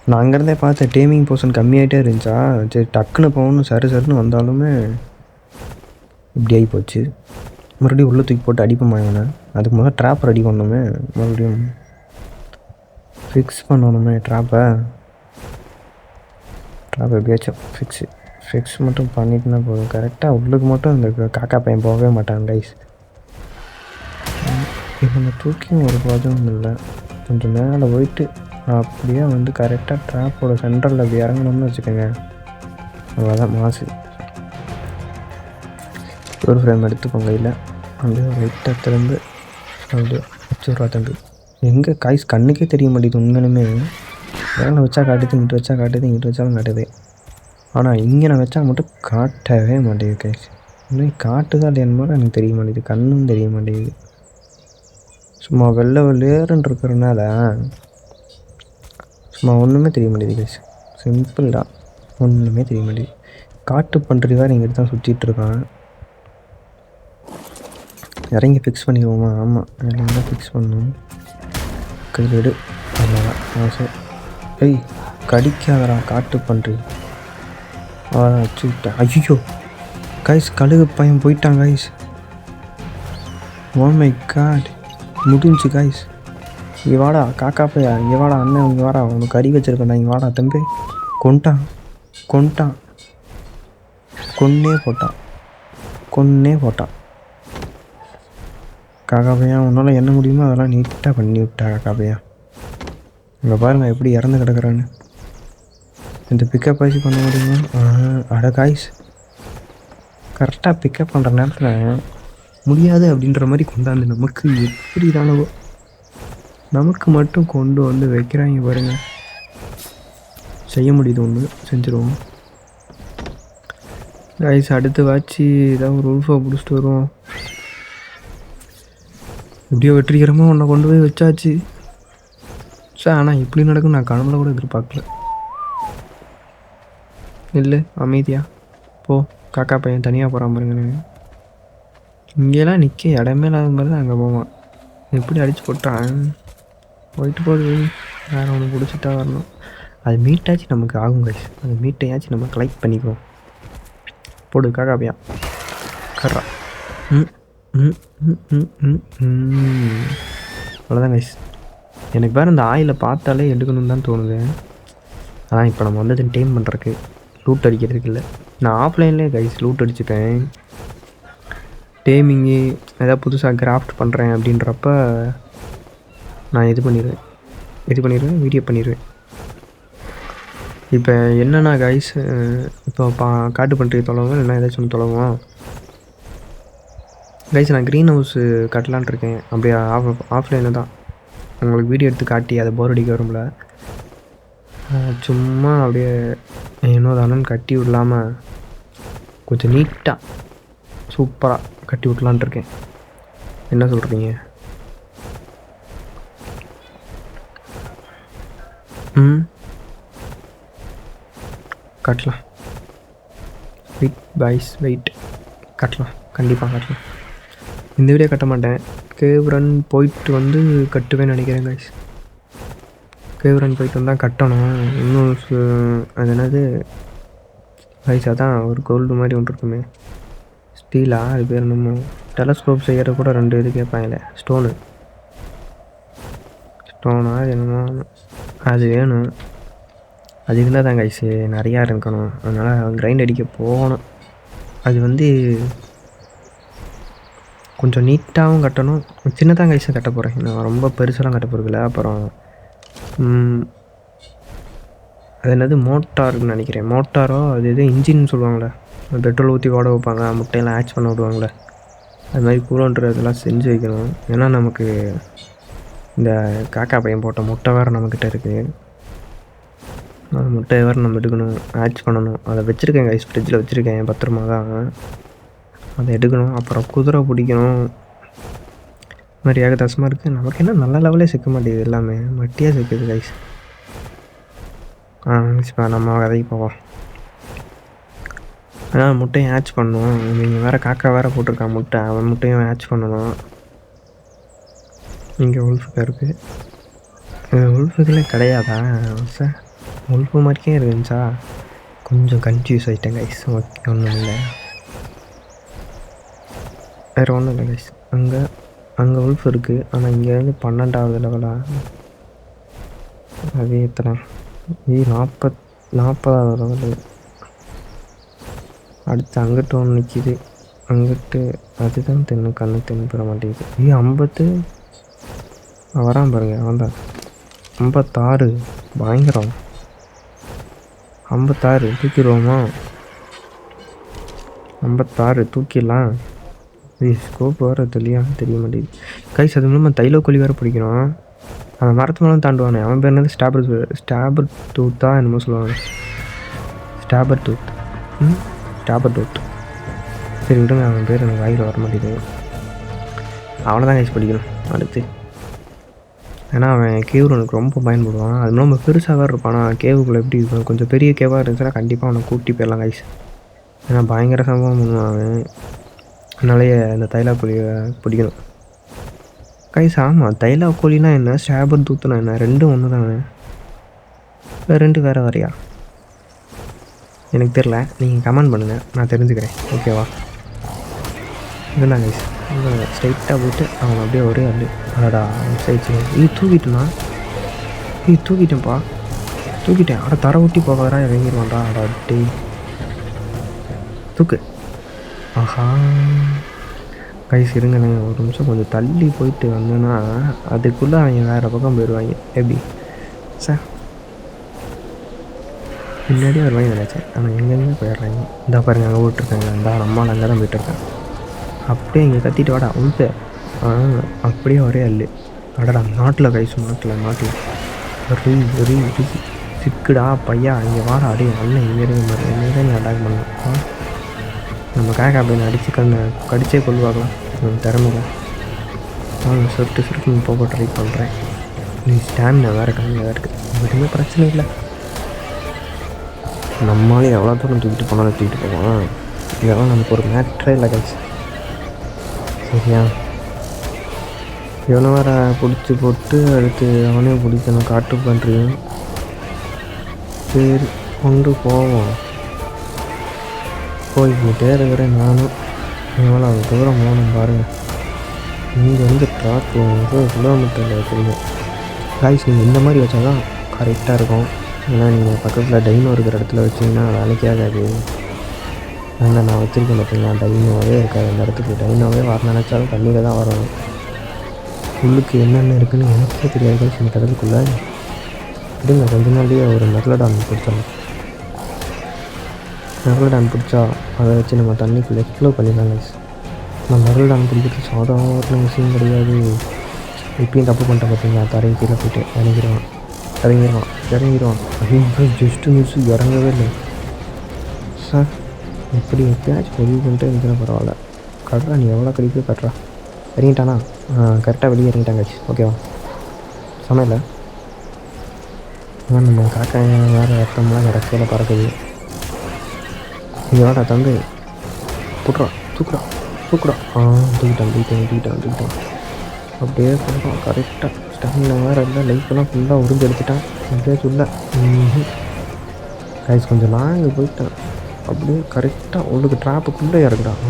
நான் அங்கேருந்தே பார்த்தேன் டேமிங் போர்ஷன் கம்மியாகிட்டே இருந்துச்சா. சரி டக்குன்னு போகணும் சருன்னு வந்தாலுமே இப்படி ஆகி போச்சு. மறுபடியும் உள்ளே தூக்கி போட்டு அடிப்போம் இவனை. அதுக்கு முதல்ல ட்ராப் ரெடி பண்ணணுமே, மறுபடியும் ஃபிக்ஸ் பண்ணணுமே ட்ராப்பை எப்படியாச்சும் ஃபிக்ஸ் மட்டும் பண்ணிட்டுனா போதும். கரெக்டாக உள்ளுக்கு மட்டும் இந்த காக்கா பையன் போகவே மாட்டான் கைஸ். இவனை தூக்கி ஒரு பாதும் இல்லை. கொஞ்சம் மேலே போயிட்டு அப்படியே வந்து கரெக்டாக ட்ராப்போட சென்டரில் அப்படி இறங்கணும்னு வச்சுக்கோங்க, அவ்வளோதான் மாசு. ஒரு ஃப்ரேம் எடுத்துக்கோங்க கையில், அப்படியே ஒரு லைட்டாக திறந்து அப்படியே வச்சுட்றா தம்பி. எங்கே காய்ஸ் கண்ணுக்கே தெரிய மாட்டேங்குது உண்மையிலுமே. வேலை வச்சா காட்டுது, இங்கிட்டு வச்சா காட்டுது, இங்கிட்டு வச்சாலும் காட்டுது. ஆனால் இங்கே நான் வச்சா மட்டும் காட்டவே மாட்டேங்குது காய்ஸ். இன்னும் காட்டுதா இல்லையான்னு எனக்கு தெரிய மாட்டேங்குது, கண்ணும் தெரிய மாட்டேங்குது. சும்மா வெள்ளேருன்னு இருக்கிறனால சும்மா ஒன்றுமே தெரிய மாட்டேங்குது கைஸ். சிம்பிள் தான், ஒன்றுமே தெரிய மாட்டேங்குது. காட்டு பண்ணுறது வேறு இங்கிட்டு தான் சுற்றிட்டுருக்கான். இறங்கி ஃபிக்ஸ் பண்ணிடுவோமா? ஆமாம், இறங்கி தான் ஃபிக்ஸ் பண்ணணும். கையில் எடு, அவ்வளோதான் ஆசை. ஏய் கடிக்காதடா காட்டு பண்ணுறி. வச்சு விட்டேன். ஐயோ கைஸ், கழுகு பையன் போயிட்டான் கைஸ். ஓ மை காட், முடிஞ்சு கைஸ். இங்கே வாடா காக்கா பையா, இங்கே வாடா அண்ணன், இங்கே வாடா, உனக்கு கறி வச்சுருக்கேன்டா, இங்கே வாடா தம்பி. கொண்டே போட்டான் காக்கா பையா. உன்னால் என்ன முடியுமோ அதெல்லாம் நீட்டாக பண்ணி விட்டா காக்கா பையா. இங்கே பாருங்கள் எப்படி இறந்து கிடக்குறான்னு. இந்த பிக்கப் ஆச்சு பண்ண முடியுமா? அட காய்ஸ், கரெக்டாக பிக்கப் பண்ணுற நேரத்தில் முடியாது அப்படின்ற மாதிரி கொண்டாந்து நமக்கு எப்படி தானவோ நமக்கு மட்டும் கொண்டு வந்து வைக்கிறாங்க பாருங்கள். செய்ய முடியுது ஒன்று செஞ்சுருவோம் காய்ஸ். அடுத்து வாட்சி ஏதாவது ஒரு உல்ஃபை பிடிச்சிட்டு வருவோம். எப்படியோ வெற்றிகரமாக ஒன்றை கொண்டு போய் வச்சாச்சு சார். ஆனால் இப்படி நடக்கும் நான் கனவுல கூட எதிர்பார்க்கல. இல்லை அமைதியா போ, காக்கா பையன் தனியாக போகிறான் பாருங்க. இங்கெல்லாம் நிற்க இடமே இல்லாத மாதிரி தான் அங்கே போவான். எப்படி அடித்து போட்டான், போயிட்டு போகுது. வேறு ஒன்று பிடிச்சிட்டா வரணும். அது மீட்டாச்சும் நமக்கு ஆகும் கைஸ். அந்த மீட்டையாச்சும் நம்ம கலெக்ட் பண்ணிக்குவோம். போடு காக்கா பையன் கர்றா. அவ்வளோதான் கைஸ். எனக்கு வேறு இந்த ஆயிலை பார்த்தாலே எடுக்கணும்னு தான் தோணுது. அதான் இப்போ நம்ம வந்து டைம் பண்ணுறக்கு லூட் அடிக்கிறதுக்கு இல்லை. நான் ஆஃப்லைன்லேயே கைஸ் லூட் அடிச்சுப்பேன். டேமிங்கு ஏதாவது புதுசாக கிராஃப்ட் பண்ணுறேன் அப்படின்றப்ப நான் இது பண்ணிடுவேன் வீடியோ பண்ணிடுவேன். இப்போ என்னென்னா கைஸ், இப்போ காட்டு பண்ணுறது தொலைவோம் இல்லைன்னா ஏதாச்சும் ஒன்று தொலைவோம் கைஸ். நான் க்ரீன் ஹவுஸு கட்டலான் இருக்கேன். அப்படியே ஆஃப்லைனில் தான் உங்களுக்கு வீடியோ எடுத்து காட்டி அதை போர் அடிக்க வரும்ல. சும்மா அப்படியே இன்னொரு அண்ணன் கட்டி விடலாமல் கொஞ்சம் நீட்டாக சூப்பராக கட்டி விடலான் இருக்கேன். என்ன சொல்கிறீங்க? கட்டலாம். வெயிட் கட்டலாம், கண்டிப்பாக கட்டலாம். இந்த வீடியோ கட்ட மாட்டேன். கேவ் ரன் போயிட்டு வந்து கட்டுவேன்னு நினைக்கிறேன் கைஸ். கேவ் ரன் போயிட்டு வந்தால் கட்டணும். இன்னும் அது என்னது கைஸ், அதான் ஒரு கோல்டு மாதிரி ஒன்று இருக்குமே, ஸ்டீலா அது பேர் என்னமோ. டெலஸ்கோப் செய்கிற கூட 2 இது கேட்பாங்களே, ஸ்டோனா அது என்னமோ, அது வேணும். அது இருந்தால் தான் கைஸ் நிறையா இருக்கணும். அதனால் கிரைண்ட் அடிக்க போகணும். அது வந்து கொஞ்சம் நீட்டாகவும் கட்டணும். சின்னதாக கைஸாக கட்ட போகிறேன், நான் ரொம்ப பெருசெல்லாம் கட்ட போகிறதில்ல. அப்புறம் அது என்னது மோட்டார்னு நினைக்கிறேன். மோட்டாரோ அது எது இன்ஜின்னு சொல்லுவாங்களே, பெட்ரோல் ஊற்றி ஓட வைப்பாங்க, முட்டையெல்லாம் ஆட்ச் பண்ண விடுவாங்களே, அது மாதிரி கூலோன்றதெல்லாம் செஞ்சு வைக்கணும். ஏன்னா நமக்கு இந்த காக்கா பையன் போட்ட முட்டை வேறு நம்மக்கிட்ட இருக்குது. அந்த முட்டையை வேறு நம்ம எடுக்கணும், ஆட்ச் பண்ணணும். அதை வச்சுருக்கேன் கைஸ், ஃப்ரிட்ஜில் வச்சுருக்கேன் பத்திரமா தான். அதை எடுக்கணும். அப்புறம் குதிரை பிடிக்கணும். இது மாதிரி ஏகதாசமாக இருக்குது. நமக்கு என்ன நல்ல லெவலே சிக்க மாட்டேங்குது, எல்லாமே மட்டியாக சிக்குது கைஸ். இப்போ நம்ம கதைக்கு போவோம். அதனால் முட்டையும் ஆட்ச் பண்ணணும். நீங்கள் வேறு காக்கா வேறு போட்டிருக்கான் முட்டை, அவன் முட்டையும் ஆட்ச் பண்ணணும். இங்கே உல்ஃபுக்கு இருக்குது. உல்ஃபுகளே கிடையாதா சார்? உல்ஃபு மாதிரிக்கே இருந்துச்சா? கொஞ்சம் கன்ஃபியூஸ் ஆகிட்டேன் கைஸ். ஓகே, ஒன்றும் இல்லை, வேறு ஒன்றும் இல்லை கைஸ். அங்கே உல்ஃப் இருக்குது. ஆனால் இங்கேருந்து 12வது லெவலாக அது எத்தனை 40வது லெவலு. அடுத்து அங்கிட்டு ஒன்று நிற்கிது. அங்கிட்டு அதுதான் கண்ணு தென்பெற மாட்டேங்குது. 50 வரான் பாருங்க, அவன் தான் 56. பயங்கரம். 56 தூக்கிடுவோமா? 56 தூக்கிடலாம். ஸ்கோப் வேறு தெரிய மாட்டேங்குது கைஸ். அது மூலமாக தைலக்கோழி வேறு பிடிக்கணும். அவன் மரத்து மூலம் தாண்டுவானே, அவன் பேர் என்னது? ஸ்டாபர் டூத்தா என்னமோ சொல்லுவாங்க. ஸ்டாபர் டூத். சரி விடுங்க, அவன் பேர் எனக்கு வாயில் வர மாட்டேங்குது. அவனை தான் கைஸ் படிக்கணும் அடுத்து. ஏன்னா அவன் கேவ் எனக்கு ரொம்ப பயன்படுவான். அது நம்ம பெருசாக வேறு இருப்பான். ஆனால் கேவுக்குள்ளே எப்படி இருக்கும், கொஞ்சம் பெரிய கேவாக இருந்துச்சுன்னா கண்டிப்பாக அவனை கூட்டி போயிடலாம் கைஸ். ஏன்னா பயங்கர சம்பவம் பண்ணுவான் அவன். அதனாலேயே இந்த தைலாக்கோழியை பிடிக்கணும் கைஸ். ஆமாம், தைலாக்கோழினா என்ன, ஸ்டாபர் தூத்துனா என்ன? ரெண்டும் ஒன்று தானே? ரெண்டு வேறையா? எனக்கு தெரில, நீங்கள் கமெண்ட் பண்ணுங்கள், நான் தெரிஞ்சுக்கிறேன். ஓகேவா? இதுதான் கைஸ். ஸ்ட்ரைட்டாக போய்ட்டு அவன் அப்படியே ஒரே அள்ளு. அடடா சரி தூக்கிட்டேன்ப்பா. தூக்கிட்டேன். அட தர ஒட்டி போகாதா, இறங்கிடுவான்டா. அடா டே தூக்கு. ஆஹா கைஸ், இருங்கண்ணே ஒரு நிமிஷம். கொஞ்சம் தள்ளி போயிட்டு வந்தேன்னா அதுக்குள்ளே அவங்க வேறு பக்கம் போயிடுவாங்க. எப்படி சார்? முன்னாடியே வருவாங்க நினச்சேன், ஆனால் எங்கெங்கே போயிடுறாங்க. இந்த பாருங்க, அங்கே போட்டுருக்காங்க. அந்த நம்மளால் அங்கே தான் போய்ட்டுருக்கேன். அப்படியே இங்கே கத்திட்டு வாடா உள்பே. அப்படியே ஒரே அள்ளு. அடடா நாட்டில் கைஸ், நாட்டில் சிக்குடா பையா, இங்கே வாடா. அடி அண்ணன் இங்கே இருக்க மாதிரி என்ன தான் நீ அட்டாக் பண்ணலாம். நம்ம காக்கா அப்படின்னு அடித்து கடிச்சே கொள்வாக்கலாம் திறமையில. நான் சுருட்டு போக ட்ரை பண்ணுறேன். நீ ஸ்டாமினா வேறு கம்மியாக தான் இருக்குது, எதுவுமே பிரச்சனை இல்லை. நம்மளாலே எவ்வளோ தூரம் தூக்கிட்டு போனாலும் தூக்கிட்டு போவான். இதெல்லாம் நமக்கு ஒரு மேட்ரே இல்லை கைஸ். சரியா? எவ்வளோ வேறு பிடிச்சி போட்டு அடுத்து அவனே பிடிக்கணும் காட்டு பண்ணுறீங்க. சரி கொண்டு போவோம். போய்கிட்டே இருக்கிறேன் நானும். எவ்வளோ தூரம் போகணும் பாருங்கள். இங்கேருந்து ட்ராக் 9 கிலோமீட்டரில் வச்சுருங்க காய்ஸ். நீங்கள் இந்த மாதிரி வச்சா தான் கரெக்டாக இருக்கும். ஏன்னா நீங்கள் பக்கத்தில் டைனோ இருக்கிற இடத்துல வச்சிங்கன்னா வேலைக்கே ஆகாது. ஆனால் நான் வச்சுருக்கேன் பார்த்தீங்கன்னா, டைனோவே இருக்காது அந்த இடத்துக்கு. டைனோவே வர நினச்சாலும் தண்ணியில் தான் வரணும். உள்ளுக்கு என்னென்ன இருக்குதுன்னு எனக்கே தெரியாது கைஸ். இந்த கடலுக்குள்ளே விடுங்க, கொஞ்ச நாள்லேயே ஒரு மெர்லடான் பிடிச்சிடலாம். மெர்லடான் பிடிச்சா அதை வச்சு நம்ம தண்ணிக்குள்ளே எக்ஸ்ப்ளோர் பண்ணிடலாம் கைஸ். நான் மெர்லடான் பிடிக்கிறது சாதாரண விஷயம் கிடையாது. இப்பயும் தப்பு பண்ணிட்டேன் பார்த்தீங்களா, தரையை கீழே போய்ட்டு இறங்கிடுவான். அப்படின்னு ஜஸ்ட்டு மிஸ்ஸு இறங்கவே இல்லை சார். இப்படி எப்பயாச்சும் பதிவு பண்ணிட்டு இருந்துச்சுன்னா பரவாயில்ல. கட்டுறா, நீ எவ்வளோ கடிப்போ கட்டுறா. இறங்கிட்டானா? கரெக்டாக வெளியே இறங்கிட்டாங்க. ஓகேவா? சமையல நம்ம காக்கா வேறு ரத்தம்லாம் இறக்கையில் பறக்குது. இங்கே வாடா தம்பி, புட்றா, தூக்குறா. தூக்கிட்டான். அப்படியே போடுறான் கரெக்டாக. ஸ்டாமினா வேறு இல்லை, லைஃப்லாம் ஃபுல்லாக உறிஞ்சு எடுத்துட்டான். அப்படியே சொல்ல கைஸ், கொஞ்சம் லாங்கு போயிட்டான். அப்படியே கரெக்டாக உள்ளுக்கு ட்ராப்புக்குள்ளே இறக்குறான்.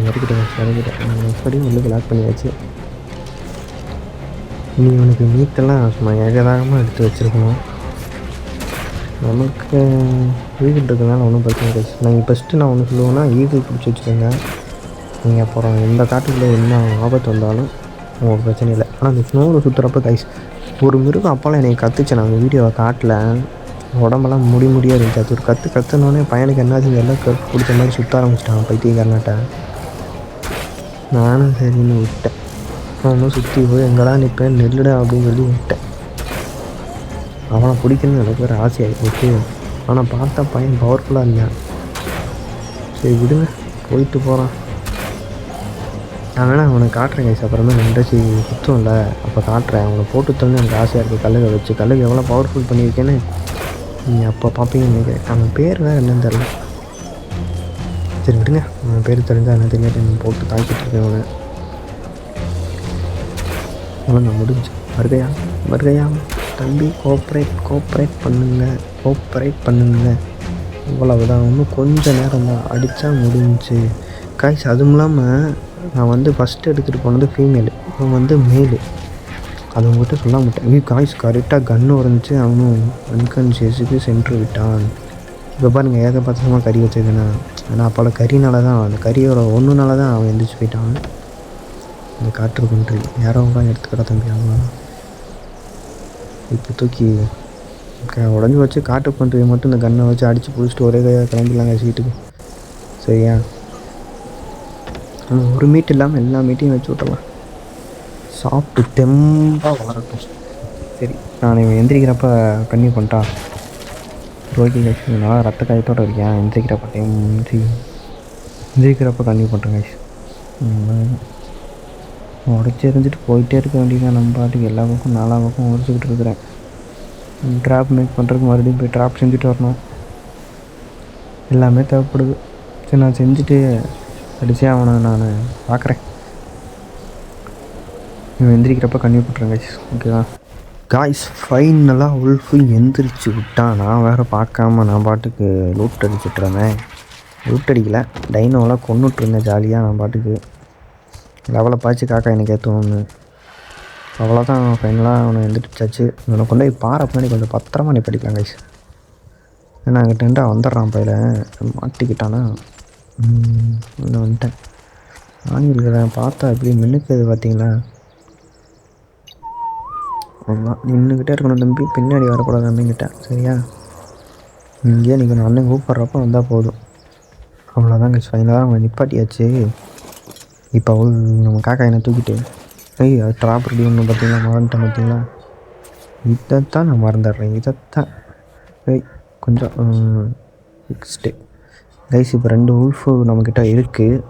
இறக்கிட்டேன். எப்படியும் உள்ளுக்கு லாக் பண்ணியாச்சு. நீ உனக்கு மீட்டெல்லாம் சும்மா ஏகதாகமாக எடுத்து வச்சுருக்கணும். நமக்கு ஈகிள் இருக்கிறதுனால ஒன்றும் பிரச்சனை கைஸ். நான் ஒன்று சொல்லுவேன்னா, ஈகிள் பிடிச்சி வச்சுக்கோங்க. நீங்கள் அப்புறம் எந்த காட்டுக்குள்ளே என்ன ஆபத்து வந்தாலும் உங்களுக்கு பிரச்சனை இல்லை. ஆனால் அந்த ஸ்னோவில் சுற்றுறப்ப கைஸ், ஒரு மிருகம் அப்போல்லாம் என்னை கற்றுச்சு. நான் அந்த வீடியோவை காட்டில் உடம்பெல்லாம் முடியாக இருந்துச்சு. அது ஒரு கற்றுனோடனே பையனுக்கு என்னாச்சு, எல்லாம் கருப்பு பிடிச்ச மாதிரி சுற்ற ஆரம்பிச்சிட்டான் பைத்தியக்காரனாட்ட. நானும் சரின்னு விட்டேன். அவனும் சுற்றி போய் எங்கடா நிற்பேன் நெல்லுடா அப்படின்னு சொல்லி விட்டேன். அவனை பிடிக்கணும்னு எனக்கு வேறு ஆசையாகி போச்சு. ஆனால் பார்த்தா பையன் பவர்ஃபுல்லாக இல்லையா. சரி விடுங்க, போயிட்டு போகிறான். நான் வேணா அவனை காட்டுறேன் கைஸ். அப்புறமே நன்றி குத்தம் இல்லை, அப்போ காட்டுறேன். அவனை போட்டு தள்ளு எனக்கு ஆசையாக இருக்குது. கல்லுகை வச்சு கல்லுகை எவ்வளோ பவர்ஃபுல் பண்ணியிருக்கேன்னு நீங்கள் அப்போ பார்ப்பீங்கன்னு நினைக்கிறேன். அவன் பேர் வேறு என்னன்னு தெரில. சரி விடுங்க, அவன் பேர் தெரிஞ்சால் என்ன தெரியாது. போட்டு தாக்கிட்டு இருக்கேன் அவனை. அவனை முடிஞ்சு வருகையா வருகையா தம்பி, கோஆப்ரேட் பண்ணுங்க. இவ்வளவுதான், இன்னும் கொஞ்சம் நேரம் தான், அடித்தா முடிஞ்சு காய்ஸ். அதுவும் இல்லாமல் நான் வந்து ஃபஸ்ட்டு எடுத்துகிட்டு போனது ஃபீமேலு, அவன் வந்து மேலு. அது உங்கள்கிட்ட சொல்ல மாட்டேன். காய்ஸ் கரெக்டாக கன்று உடஞ்சி அவனும் அன்கான்ஷியஸுக்கு சென்று விட்டான். இப்போ பாருங்கள், ஏகபட்சமாக கறி வச்சதுன்னா, ஆனால் அப்போல கறினால தான், அந்த கறியோட ஒன்றுனால தான் அவன் எந்திரிச்சு போயிட்டான். இந்த காற்று குன்றி யாரோ தான் எடுத்துக்கிட்ட தம்பி. அவன் இப்போ தூக்கி உடஞ்சி வச்சு காட்டு பண்ணுறது மட்டும் இந்த கன்னை வச்சு அடித்து பிடிச்சிட்டு ஒரே கையாக கிளம்பிடலாங்க சீட்டுக்கு. சரியா, நம்ம ஒரு மீட் இல்லாமல் எல்லா மீட்டையும் வச்சு விட்டலாம். சாப்பிட்டு தெம்பாக வளரட்டும். சரி, நான் எந்திரிக்கிறப்ப கன்னியூ பண்ணிட்டா ஓகே கைஸ். நல்லா ரத்த காயத்தோடு இருக்கேன். எந்திரிக்கிறப்ப கன்னியூ பண்ணுறேன் கைஸ். உடச்சி எறிஞ்சிட்டு போயிட்டே இருக்க வேண்டியதான். நம்ம பாட்டுக்கு எல்லா பக்கம் 4 பக்கம் உடச்சிக்கிட்டு இருக்கிறேன். ட்ராப் மேக் பண்ணுறதுக்கு மறுபடியும் போய் ட்ராப் செஞ்சுட்டு வரணும். எல்லாமே தேவைப்படுது. சரி, நான் செஞ்சுட்டு அடிச்சே அவனை நான் பார்க்குறேன். இவன் எந்திரிக்கிறப்ப கன்னியூ பண்ணுறேன் கைஸ். ஓகேவா காய்ஸ், ஃபைனலாக உல்ஃபு எந்திரிச்சு விட்டான். நான் வேறு பார்க்காம நான் பாட்டுக்கு லூட் அடிச்சுட்ருந்தேன். லூட் அடிக்கலை, டைனோவெலாம் கொண்டுட்ருந்தேன் ஜாலியாக. நான் பாட்டுக்கு லெவலை பாய்ச்சி காக்கா எனக்கு ஏற்றணும்னு. அவ்வளோதான், ஃபைனலாக அவனை எந்திரிச்சாச்சு. இவனை கொண்டு போய் பாறை பின்னாடி கொஞ்சம் பத்திரமா நீ படிக்கலாம் கைஸ். ஏன்னா அங்கே டெண்டாக வந்துடுறான் பையில, மாட்டிக்கிட்டானா. இன்னும் வந்துட்டேன். ஆணி இருக்கிறேன் பார்த்தா எப்படி மின்னுக்குது பார்த்தீங்களா. அவ்வளோதான், நின்றுக்கிட்டே இருக்கணும் தம்பி, பின்னாடி வரக்கூடாது அண்ணங்கிட்ட. சரியா, இங்கேயே நிற்கணும். அண்ணன் கூப்பிட்றப்ப வந்தால் போதும். அவ்வளோதான் கைஸ், ஃபைனலாக அவனை நிப்பாட்டியாச்சு. இப்போ நம்ம காக்கா என்னை தூக்கிட்டு அது ட்ராப் ரெடி ஒன்று பார்த்தீங்களா, மறந்துட்டேன் பார்த்தீங்களா. இதைத்தான் நான் மறந்துடுறேன், இதைத்தான். கொஞ்சம் நெக்ஸ்ட்டு கைஸ், இப்போ 2 உல்ஃபு நம்மக்கிட்ட இருக்குது.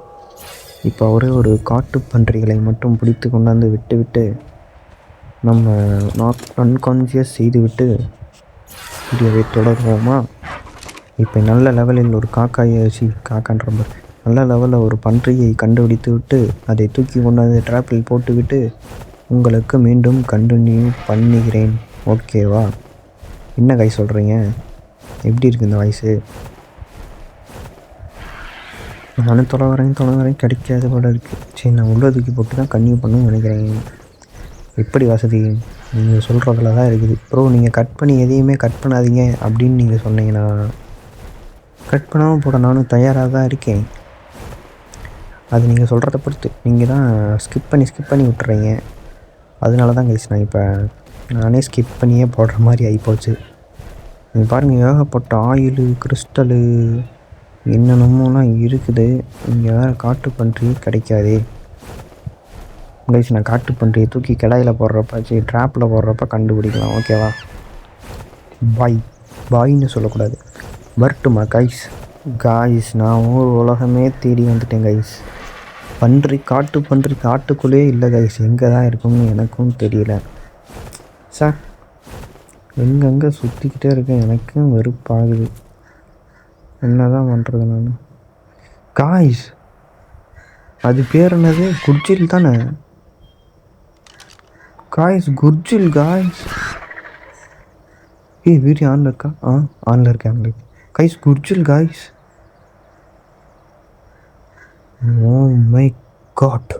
இப்போ ஒரே ஒரு காட்டு பன்றிகளை மட்டும் பிடித்து கொண்டாந்து விட்டு நம்ம அன்கான்ஷியஸ் செய்துவிட்டு வீடியோவை தொடருவோமா. இப்போ நல்ல லெவலில் ஒரு காக்கான்ற நல்ல லெவலில் ஒரு பன்றியை கண்டுபிடித்து விட்டு அதை தூக்கி கொண்டாந்து ட்ராப்பில் போட்டுவிட்டு உங்களுக்கு மீண்டும் கண்டினியூ பண்ணுகிறேன். ஓகேவா, என்ன கை சொல்கிறீங்க? எப்படி இருக்குது இந்த வாய்ஸு? நானும் தொலை வரேன் கிடைக்காத போல இருக்குது. சரி, நான் உள்ள தூக்கி போட்டு தான் கன்டினியூ பண்ணணும்னு நினைக்கிறேன். எப்படி வசதி நீங்கள் சொல்கிறதுல தான் இருக்குது. ப்ரோ, நீங்கள் கட் பண்ணி எதையுமே கட் பண்ணாதீங்க அப்படின்னு நீங்கள் சொன்னீங்கன்னா கட் பண்ணாமல் போட நானும் தயாராக தான் இருக்கேன். அது நீங்கள் சொல்கிறத பொறுத்து. நீங்கள் தான் ஸ்கிப் பண்ணி விட்டுறீங்க. அதனால தான் கைஸ் நான் இப்போ நானே ஸ்கிப் பண்ணியே போடுற மாதிரி ஆகிப்போச்சு. நீங்கள் பாருங்கள், ஏகப்பட்ட ஆயிலு கிறிஸ்டலு என்னென்னமோலாம் இருக்குது. இங்கே வேறு காட்டு பன்றி கிடைக்காதே கைஸ். நான் காட்டு பன்றியை தூக்கி கிடாயில் போடுறப்ப ட்ராப்பில் போடுறப்ப கண்டுபிடிக்கலாம். ஓகேவா, பாய்ன்னு சொல்லக்கூடாது, வரட்டுமா காய்ஸ். நான் ஒரு உலகமே தேடி வந்துட்டேன் கைஸ். காட்டு பன்றி காட்டுக்குள்ளேயே இல்லை கைஸ். எங்கே தான் இருக்கும்னு எனக்கும் தெரியல சார். எங்கெங்கே சுற்றிக்கிட்டே இருக்கேன், எனக்கும் வெறுப்பாகுது. என்ன தான் பண்ணுறது நான்? காய்ஸ், அது பேர் என்னது? குர்ஜில் தானே காய்ஸ், குர்ஜில் காய்ஸ். வீடியோ ஆனில் இருக்கா? ஆனில் இருக்கேன் கைஸ். குர்ஜில் காய்ஸ். Oh my God.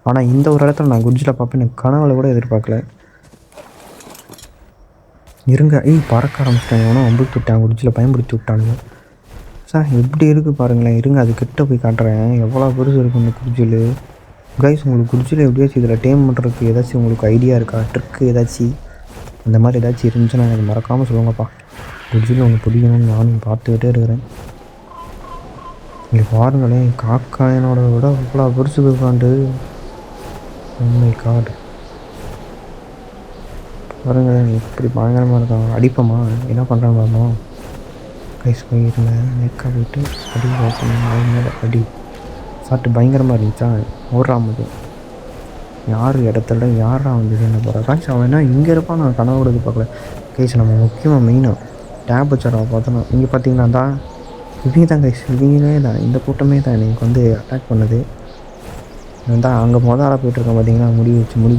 ஆனால் இந்த ஒரு இடத்துல நான் குர்ஜில் பார்ப்பேன் எனக்கு கனவுல கூட எதிர்பார்க்கல. இருங்க, பறக்க ஆரம்பிச்சிட்டாங்க. எவனோ அம்புட்டு விட்டான், குர்ஜில் பயன்படுத்தி விட்டானுங்க சார். எப்படி இருக்குது பாருங்களேன். இருங்க, அது கிட்ட போய் காட்டுறேன் எவ்வளோ பெருசு இருக்கும் இந்த குர்ஜில். கைஸ், உங்களுக்கு குர்ஜில் எப்படியாச்சும் இதில் டேம் பண்ணுறதுக்கு ஏதாச்சும் உங்களுக்கு ஐடியா இருக்கா? ட்ரிக்கு ஏதாச்சும் அந்த மாதிரி ஏதாச்சும் இருந்துச்சுன்னா எனக்கு மறக்காமல் சொல்லுங்கப்பா. குர்ஜில் ஒன்று பிடிக்கணும்னு நானும் பார்த்துக்கிட்டே இருக்கிறேன். இங்கே பாருங்களேன், காக்காயனோட விட அவ்வளோ பெருசு இருக்காண்டு. உண்மை காடு பாருங்க, எப்படி பயங்கரமாக இருக்காங்க. அடிப்போமா? என்ன பண்ணுறாங்க பாருமா? கைஸ் போயிருங்க, நெக்கா போயிட்டு அடி மேலே அடி சாப்பிட்டு பயங்கரமாக இருந்துச்சா. ஓடுறாமது யார் இடத்துல யாரா வந்தது என்ன போகிறா காய்ச்சி. அவன் என்ன இங்கே இருப்பான், நான் கனவோடது பார்க்கல. கைஸ் நம்ம முக்கியமாக மெயினாக டேப் வச்சாரா பார்த்தோன்னா. இங்கே பார்த்தீங்கன்னா தான் இவங்க தான் கைஸ், இவங்களே தான், இந்த கூட்டமே தான் எனக்கு வந்து அட்டாக் பண்ணுது. தான் அங்கே ஆளாக போயிட்டுருக்கான் பார்த்தீங்கன்னா,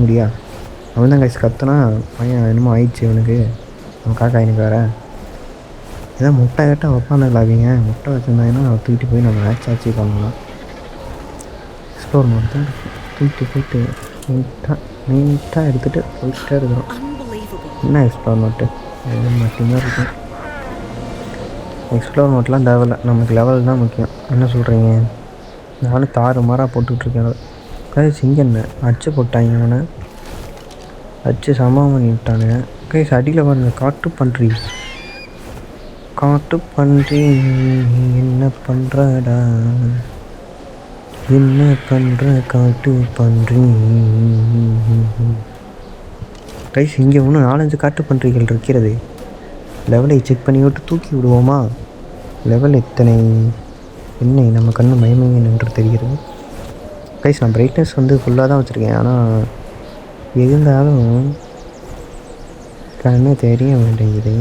முடியா அவன் தான் கைஸ் கற்றுனா. பையன் என்னமோ ஆயிடுச்சு இவனுக்கு, அவன் காக்கா எனக்கு வேறு ஏதோ முட்டை கேட்டால் வைப்பானுங்களா அவங்க. முட்டை வச்சுருந்தாங்கன்னா தூக்கிட்டு போய் நம்ம ஆச்சு பண்ணலாம். எக்ஸ்ப்ளோர் மட்டும் தூக்கிட்டு போயிட்டு நீட்டாக எடுத்துகிட்டு போயிட்டே இருக்கிறோம். என்ன எக்ஸ்ப்ளோர் நோட்டு மட்டும்தான் இருக்கும். எக்ஸ்ப்ளோர் நோட்லாம் தேவையில்லை, நமக்கு லெவல் தான் முக்கியம். என்ன சொல்கிறீங்க? நானும் தாறு மாறாக போட்டுட்ருக்கேன். கைஸ் இங்கே என்ன அச்சு போட்டாங்க, அவனை அச்சு சமம் பண்ணிவிட்டானுங்க. கைஸ் அடியில் பாருங்க, காட்டு பன்றி என்ன பண்ணுறடா, என்ன பண்ணுற காட்டு பன்றி. கைஸ் இங்கே இன்னும் 4-5 காட்டு பன்றிகள் இருக்கிறது. லெவலை செக் பண்ணி விட்டு தூக்கி விடுவோமா? லெவல் எத்தனை என்ன நம்ம கண்ணு மயமைங்க என்று தெரிகிறது. கைஸ் நான் பிரைட்னஸ் வந்து ஃபுல்லாக தான் வச்சுருக்கேன், ஆனால் இருந்தாலும் கண்ணு தெரிய மாட்டேங்குது.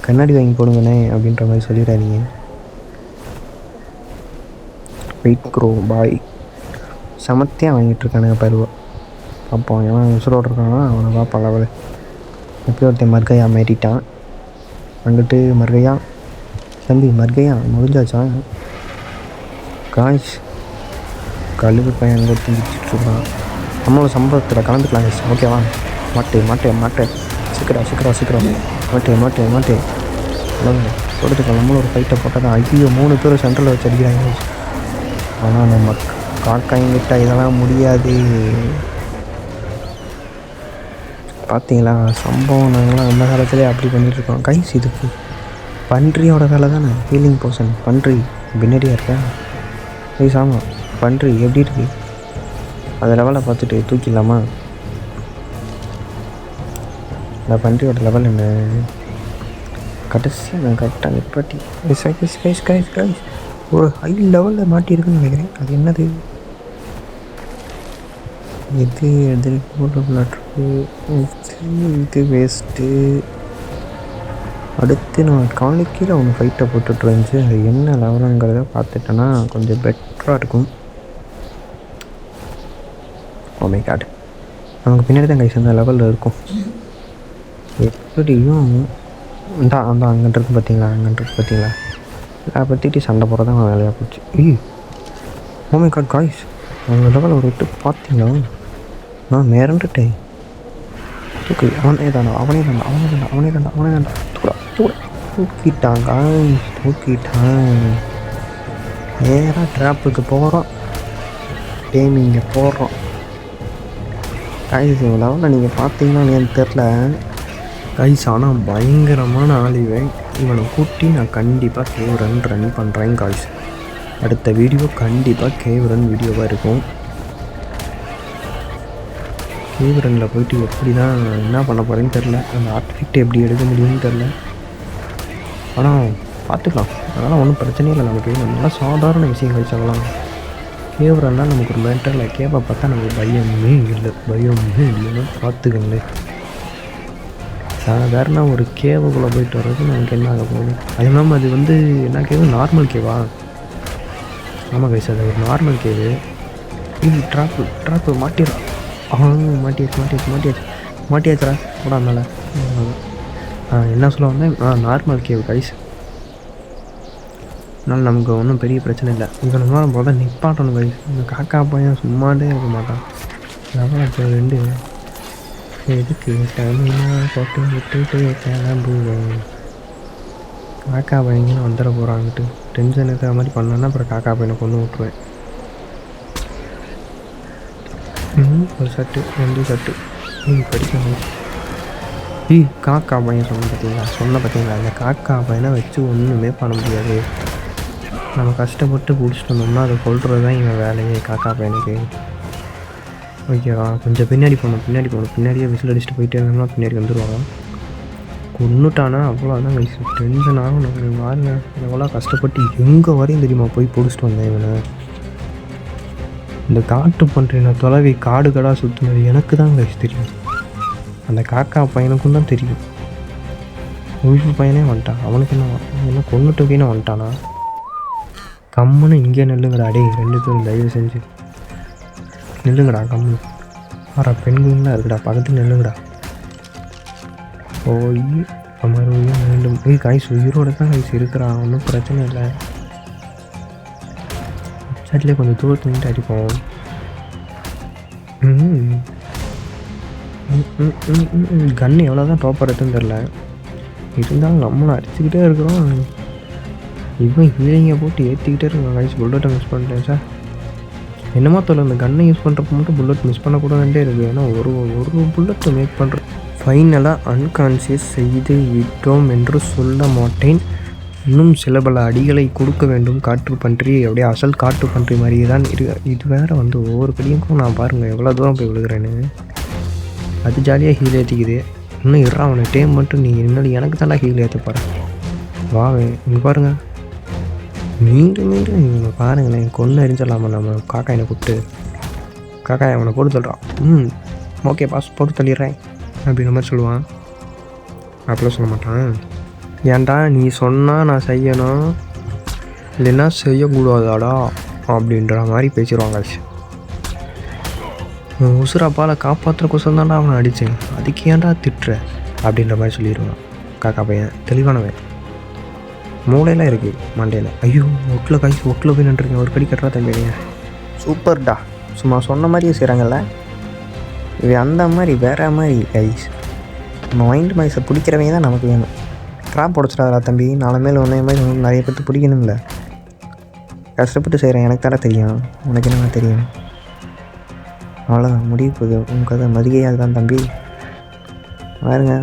கண்ணாடி வாங்கி போடுங்கண்ணே அப்படின்ற மாதிரி சொல்லிடாதீங்க. வெயிட் க்ரோ பாய் சமத்தியாக வாங்கிட்டுருக்கானுங்க பருவா. பார்ப்போம் எவன் உசுரோடு இருக்கானா அவனை பார்ப்பான் லெவலு. எப்படி ஒருத்தன் மர்கையா மாறிட்டான். வந்துட்டு மர்கையா தம்பி, மர்கையா முடிஞ்சாச்சா? காய்ஸ் கழுவு பையன் தூங்கிட்டுருக்கான். நம்மளோட சம்பவத்தில் கலந்துக்கலாம் கைஸ், ஓகேவா? மாட்டேன் சீக்கிரம் மாட்டேன் கொடுத்துக்கலாம். நம்மளும் ஒரு ஃபைட்டை போட்டால் தான். ஐயோ 3 பேர் சென்ட்ரலில் வச்சு அடிக்கிறாங்க. ஆனால் நம்ம காக்காய்கிட்ட இதெல்லாம் முடியாது. பார்த்தீங்களா சம்பவம், நாங்களாம் அந்த காலத்துலேயே அப்படி பண்ணிகிட்ருக்கோம் கைஸ். இதுக்கு பன்றியோட வேலை தானே ஹீலிங் போர்ஷன். பன்றி பின்னாடியாக இருக்கேன் கைஸ். ஆமாம், பன்றி எப்படி இருக்குது அந்த லெவலை பார்த்துட்டு தூக்கிடலாமா? அந்த பன்றியோட லெவல் என்ன கடைசியாக நான் கரெக்டாக நிப்பாட்டி கைஸ் ஒரு ஹை லெவலில் மாட்டியிருக்குன்னு நினைக்கிறேன். அது என்னது? இது போட்டு இது வேஸ்ட்டு. அடுத்து நான் காணிக்கையில் ஒன்று ஃபைட்டை போட்டுட்டு இருந்துச்சு. அது என்ன லெவலுங்கிறத பார்த்துட்டேன்னா கொஞ்சம் பெட்டராக இருக்கும். ஓ மை காட், நமக்கு பின்னாடி தான் கைஸ் அந்த லெவலில் இருக்கும். எப்படியும் அந்த அங்கிட்டு இருக்கு பார்த்தீங்களா அதை பற்றிட்டு சண்டை போடுறது தான் வேலையாக போச்சு. ஓ மை காட் காய்ஸ், அவங்க லெவலில் ஒரு விட்டு பார்த்தீங்களா? நான் மிரண்டுட்டேன். அவனே தாண்டா தூக்கிட்டான். நேராக ட்ராப்புக்கு போகிறோம், டேமிங்க போடுறோம். கைஸ் லெவலில் நீங்கள் பார்த்தீங்கன்னா எனக்கு தெரில கைஸ், ஆனால் பயங்கரமான ஆளிவன். இவனை கூட்டி நான் கண்டிப்பாக கேவ் ரன் பண்ணுறேன் கைஸ். அடுத்த வீடியோ கண்டிப்பாக கேவ் ரன் வீடியோவாக இருக்கும். கேவ் ரனில் போயிட்டு எப்படி தான் என்ன பண்ண போகிறேன்னு தெரில. அந்த ஆர்டிஃபெக்ட் எப்படி எடுக்க முடியும்னு தெரில. ஆனால் பார்த்துக்கலாம், அதனால் ஒன்றும் பிரச்சனையும் இல்லை. நமக்கு நல்லா சாதாரண விஷயம் கைச்சாகலாம். கேவ் ரன்னால் நமக்கு ஒரு மேட்டரில் கேவை பார்த்தா நமக்கு பயமே இல்லைன்னு பார்த்துக்கங்களேன். சாதாரண ஒரு கேவுக்குள்ளே போயிட்டு வர்றது நமக்கு என்ன ஆக போகுது? அது இல்லாமல் அது வந்து என்ன கேவு, நார்மல் கேவா? ஆமாம் கைஸ், அது ஒரு நார்மல் கேவு. ட்ராப்பு மாட்டிடுறா. மாட்டியாச்சுரா கூட மேலே. என்ன சொல்ல வந்தேன்? Normal cave guys. அதனால் நமக்கு ஒன்றும் பெரிய பிரச்சனை இல்லை. இவனை தான் போத நிப்பாட்டணும் கைஸ். இந்த காக்கா பையன் சும்மாட்டே இருக்க மாட்டான். லெவல் 2 எதுக்கு போட்டு விட்டுட்டு கிளம்புவேன். காக்கா பையங்கன்னு வந்துட போகிறான்ட்டு டென்ஷன் இருக்கிற மாதிரி பண்ணோன்னா அப்புறம் காக்கா பையனை கொண்டு விட்ருவேன். ஒரு சட்டு 2 சட்டு படிக்கணும். காக்கா பையன் சொன்ன பார்த்தீங்களா? அந்த காக்கா பையனை வச்சு ஒன்றுமே பண்ண முடியாது. நம்ம கஷ்டப்பட்டு பிடிச்சிட்டு வந்தோம்னா அதை கொல்றது தான் இவன் வேலையே காக்கா பையனுக்கு. ஓகேவா, கொஞ்சம் பின்னாடி போகணும். பின்னாடியே விசில் அடிச்சுட்டு போயிட்டே இருந்தோம்னா பின்னாடி வந்துடுவாங்க. கொன்னுட்டானா அவ்வளோதான் கைஸ், டென்ஷன் ஆகணும். பாருங்க எவ்வளோ கஷ்டப்பட்டு எங்கே வரையும் தெரியுமா போய் பிடிச்சிட்டு வந்தேன் இவனை. இந்த காட்டு பண்ணுறேன் நான் தொலைவி காடு கடாக சுற்றுனது எனக்கு தான் கைஸ் தெரியும், அந்த காக்கா பையனுக்கும் தான் தெரியும். உயிர்ப்பு பையனே வந்துட்டான், அவனுக்கு என்ன கொன்னுட்டுக்கேன்னு வந்துட்டானா. கம்முன்னு இங்கே நெல்லுங்கடா டே, 2 பேரும் தயவு செஞ்சு நெல்லுங்கடா கம்முன்னு. பெண்குலாம் இருக்குடா பக்கத்து நெல்லுங்கடா. போய் மறுபடியும் மீண்டும் காய்ஸ் உயிரோட தான் கைஸ் இருக்கிறான், ஒன்றும் பிரச்சனை இல்லை. சட்டிலே கொஞ்சம் தூரத்து நின்று அடிப்போம். கன்று எவ்வளோ தான் டாப் எடுத்துன்னு தெரில, இருந்தாலும் நம்மளும் அடிச்சுக்கிட்டே இருக்கிறோம். இவன் ஹீலிங்கை போட்டு ஏற்றிக்கிட்டே இருக்கான் கைஸ். புல்லட்டை மிஸ் பண்ணிட்டேன் சார், என்னமோ தெரியல. இந்த கன்னை யூஸ் பண்ணுறப்ப மட்டும் புல்லட் மிஸ் பண்ணக்கூடாதுன்றே இருக்குது. ஏன்னா ஒரு புல்லட்டை மேக் பண்ணுற. ஃபைனலாக அன்கான்சியஸ் செய்து விட்டோம் என்று சொல்ல மாட்டேன், இன்னும் சில பல அடிகளை கொடுக்க வேண்டும். காற்று பன்றி அப்படியே அசல் காற்று பன்றி மாதிரியே தான் இது வேறு வந்து ஒவ்வொரு கடியுக்கும் நான் பாருங்கள் எவ்வளோ தூரம் போய் விழுகிறேன்னு. அது ஜாலியாக ஹீல் ஏற்றிக்குது. இன்னும் இருறா அவனை டேம் மட்டும் நீ என்னால் எனக்கு தாண்டா ஹீல் ஏற்ற போகிறேன். வாவே இங்கே பாருங்கள், மீண்டும் இவங்க பாருங்களேன், கொன்று எரிஞ்சிடலாமா நம்ம காக்காயினை கூப்பிட்டு. காக்காய் அவனை போட்டு தள்ளுறான். ஓகே பாஸ் போட்டு தள்ளிடுறேன் அப்படின்ற மாதிரி சொல்லுவான். அப்படிலாம் சொல்ல மாட்டான். ஏன்டா நீ சொன்னால் நான் செய்யணும், இல்லைன்னா செய்யக்கூடாதாடா அப்படின்ற மாதிரி பேசிடுவாங்க. உசுராப்பால் காப்பாற்றுற கொசம் தான்டா அவனை அடித்தேன், அதுக்கு ஏன்டா திட்டுற அப்படின்ற மாதிரி சொல்லிடுவான். காக்கா பையன் தெளிவானவன், மூளையெல்லாம் இருக்குது மண்டையில். ஐயோ ஒட்டில் போய் நின்றுருக்கேன், ஒரு கடி கட்டுறா தம்பிங்க. சூப்பர்டா, சும்மா சொன்ன மாதிரியே செய்கிறாங்கல்ல இது, அந்த மாதிரி வேறு மாதிரி கைஸ். நம்ம மைண்ட் மைஸை பிடிக்கிறவங்க தான் நமக்கு வேணும். ட்ராப் உடச்சிடாதா தம்பி, நாலு மேலே ஒன்றே மாதிரி நிறைய பேர்த்து பிடிக்கணும்ல. கஷ்டப்பட்டு செய்கிறேன், எனக்கு தானே தெரியும், உனக்கு என்ன தெரியும். அவ்வளோதான் முடிவு போகுது உங்கள் கதை. மதிகையாக தான் தம்பி பாருங்க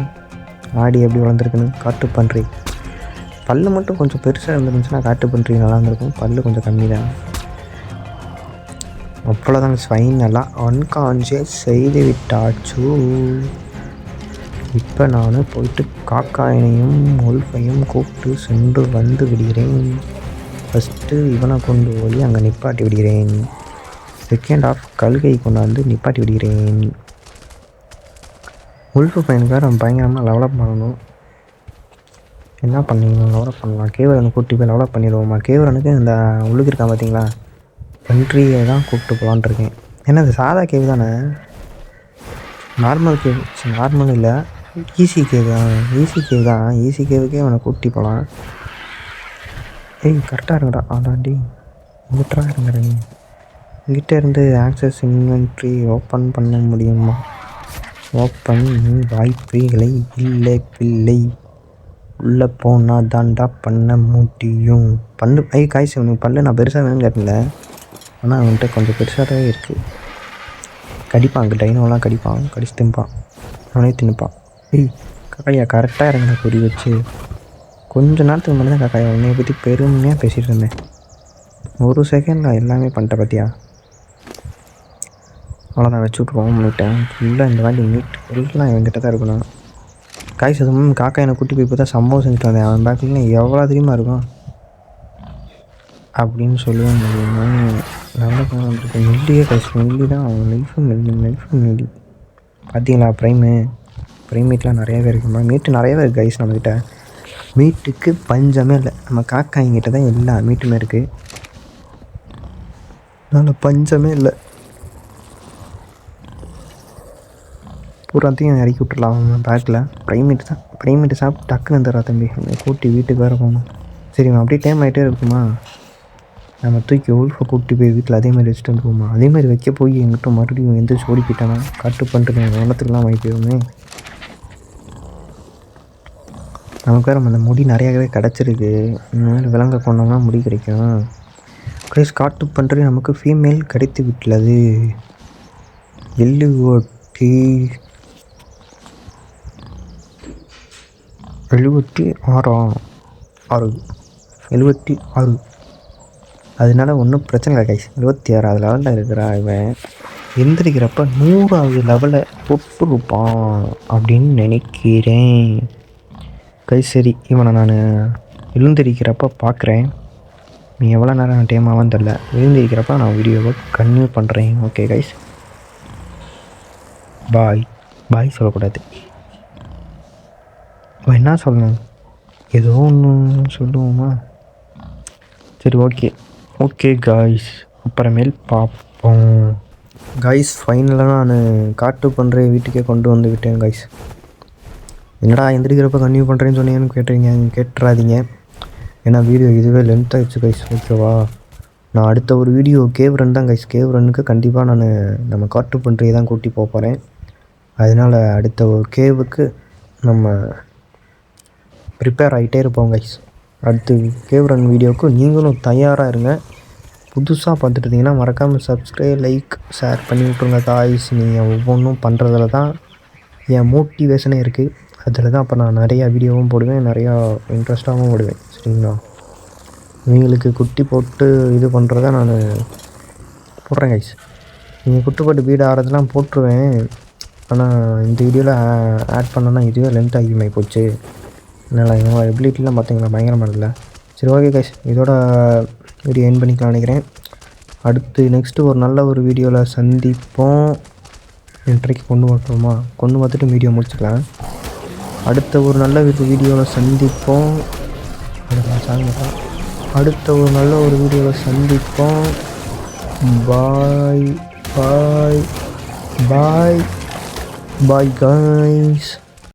ஆடி எப்படி வளர்ந்துருக்குன்னு. காட்டு பன்றி பல்லு மட்டும் கொஞ்சம் பெருசாக இருந்துருந்துச்சுன்னா காட்டு பன்றி நல்லா இருந்திருக்கும். பல்லு கொஞ்சம் கம்மி தான். அவ்வளோதாங்க, ஃபைனலாக அன்கான்ஷியஸ் செய்து விட்டாச்சு. இப்போ நான் போயிட்டு காக்காயினையும் உல்ஃபையும் கூப்பிட்டு சென்று வந்து விடுகிறேன். ஃபஸ்ட்டு இவனை கொண்டு போய் அங்கே நிப்பாட்டி விடுகிறேன். செகண்ட் ஆஃப் கழுகை கொண்டாந்து நிப்பாட்டி விடுகிறேன். உல்ஃபு பையனுக்காக நம்ம பயங்கரமாக டெவலப் பண்ணணும். என்ன பண்ணிடணும், டெவலப் பண்ணலாம். கேவரனை கூப்பிட்டு போய் டெவலப் பண்ணிடுவோமா. கேவரனுக்கு இந்த உள்ளுக்கு இருக்கான் பார்த்தீங்களா, கண்ட்ரியை தான் கூப்பிட்டு போகலான் இருக்கேன். ஏன்னா அது சாதா கேவ் தானே, நார்மல் கேவ். நார்மல் இல்லை, ஈஸி கேவ் தான். ஈஸி கேவுக்கே அவனை கூட்டி போகலாம். கரெக்டாக இருங்கடா. ஆடாண்டி இங்கிட்டா இருங்கடா. நீ இங்கிட்ட இருந்து ஆக்சஸ் இன்வென்ட்ரி ஓப்பன் பண்ண முடியுமா? ஓப்பன் வாய்ப்புகளை இல்லை பிள்ளை, உள்ளே போனால் தாண்டா பண்ண முடியும். பல்லு காய்ச்சி அவனுக்கு பல்லு நான் பெருசாக வேணும்னு கேட்டல, ஆனால் அவன்கிட்ட கொஞ்சம் பெருசாக தான் இருக்குது. கடிப்பான், அங்கே டைனோலாம் கடிப்பான், கடிச்சு தின்பான், அவனே தின்னுப்பான். காக்காயா கரெக்டாக இறங்கின பொறி வச்சு. கொஞ்ச நேரத்துக்கு முன்னாடி தான் காக்காயா உன்னைய பற்றி பெருமையாக பேசிகிட்டு இருந்தேன். ஒரு செகண்டில் எல்லாமே பண்ணிட்ட பார்த்தியா. அவ்வளோதான், வச்சு விட்ருவோம் பண்ணிட்டேன். ஃபுல்லாக இந்த வாட்டி மீட் ஃபுல்லாக என்கிட்ட தான் இருக்கணும். காய் சதமும் காக்கா என்னை கூட்டி போய் இப்போ தான் சம்பவம் செஞ்சுட்டு வந்தேன். அவன் பேக்கில் எவ்வளோ அதிகமாக இருக்கும் அப்படின்னு சொல்லுவேன். நல்லா பண்ணிருக்கேன். நெல்லியே கஷ்டம், நெல்லி தான் அவன் நெல்லி பார்த்தீங்களா. ப்ரைமேட்லாம் நிறையாவே இருக்குமா. மீட்டு நிறையாவே இருக்குது கைஸ் நம்மக்கிட்ட. மீட்டுக்கு பஞ்சமே இல்லை. நம்ம காக்காய்கிட்ட தான் எல்லா மீட்டுமே இருக்குது, அதனால் பஞ்சமே இல்லை. பூராத்தையும் இறக்கி விட்டுடலாம் அவன் பேக்கில். ப்ரைமேட்டு சாப்பிட்டு டக்குன்னு வந்துடுறா தம்பி. கூட்டி வீட்டுக்கு வேறு போகணும். சரி அப்படியே டைம் ஆகிட்டே இருக்குமா, நம்ம தூக்கி உல்ஃபை கூப்பிட்டு போய் வீட்டில் அதேமாதிரி வச்சுட்டு வந்துருவோமா. அதேமாதிரி வைக்க போய் எங்கிட்ட மறுபடியும் எந்திரிச்சு ஓடி போயிட்டானா. காட்டு பண்ணிட்டு ஒன்றத்துக்குலாம் வாங்கிப்போமே. நமக்கு வேறு அந்த முடி நிறையாவே கிடச்சிருக்கு. இனிமேல் விலங்க கொண்டோம்னா முடி கிடைக்கும். கைஸ் காட்டு பண்ணுறது நமக்கு ஃபீமேல் கிடைத்து விட்டுள்ளது. 76 76. அதனால ஒன்றும் பிரச்சனை இல்லை கைஸ். 26வது லெவலில் இருக்கிறா இவன். எந்திரிக்கிறப்ப 100வது லெவலை தொட்டிருப்பான் அப்படின்னு நினைக்கிறேன் கைஸ். சரி, இவனை நான் எழுந்திரிக்கிறப்ப பார்க்குறேன். நீ எவ்வளோ நேரம் டைம் ஆகான்னு தெரில. எழுந்திரிக்கிறப்ப நான் வீடியோவை கன்டினியூ பண்ணுறேன். ஓகே கைஸ், பாய். பாய் சொல்லக்கூடாது, என்ன சொல்லணும், ஏதோ ஒன்று சொல்லுவோமா? சரி, ஓகே காய்ஸ், அப்புறமேல் பார்ப்போம். காய்ஸ், ஃபைனலாக நான் காட்டு பண்ணுற வீட்டுக்கே கொண்டு வந்து விட்டேன் காய்ஸ். என்னடா எந்திரிக்கிறப்ப கன்டினியூ பண்ணுறேன்னு சொன்னீங்கன்னு கேட்டுறாதீங்க. ஏன்னா வீடியோ இதுவே லென்த் ஆகிடுச்சு கைஸ். ஓகேவா, நான் அடுத்த ஒரு வீடியோ கேவ் ரன் தான் கைஸ். கேவ் ரன்னுக்கு கண்டிப்பாக நம்ம காட்டு பண்ணுறே தான் கூட்டி போகிறேன். அதனால் அடுத்த ஒரு கேவுக்கு நம்ம ப்ரிப்பேர் ஆகிட்டே இருப்போம் கைஸ். அடுத்து கேவ் ரன் வீடியோவுக்கு நீங்களும் தயாராக இருங்க. புதுசாக பார்த்துட்டு இருந்தீங்கன்னா மறக்காமல் சப்ஸ்கிரைப், லைக், ஷேர் பண்ணி விட்ருங்க காய்ஸ். நீங்கள் ஒவ்வொன்றும் பண்ணுறதுல தான் என் மோட்டிவேஷனே இருக்குது. அதில் தான் அப்போ நான் நிறையா வீடியோவும் போடுவேன், நிறையா இன்ட்ரெஸ்ட்டாகவும் போடுவேன். சரிங்களா, இவங்களுக்கு குட்டி போட்டு இது பண்ணுறத நான் போடுறேன் கைஸ். நீங்கள் குட்டி போட்டு வீடு ஆகிறதுலாம் போட்டுருவேன். ஆனால் இந்த வீடியோவில் ஆட் பண்ணோன்னா இதுவே லென்த் ஆகியுமே போச்சு. அதனால் இவங்க எபிலிட்டிலாம் பார்த்தீங்களா பயங்கரமாக இல்லை. சரி, ஓகே கைஸ், இதோட வீடியோ எண்ட் பண்ணிக்கலாம் நினைக்கிறேன். அடுத்து நெக்ஸ்ட்டு ஒரு நல்ல ஒரு வீடியோவில் சந்திப்போம். இன்றைக்கு கொண்டு பார்த்துட்டு வீடியோ முடிச்சுக்கலாம். அடுத்த ஒரு நல்ல வீடியோவில் சந்திப்போம். அடுத்த ஒரு நல்ல ஒரு வீடியோவில் சந்திப்போம். பாய் பாய் பாய் பாய் காய்ஸ்.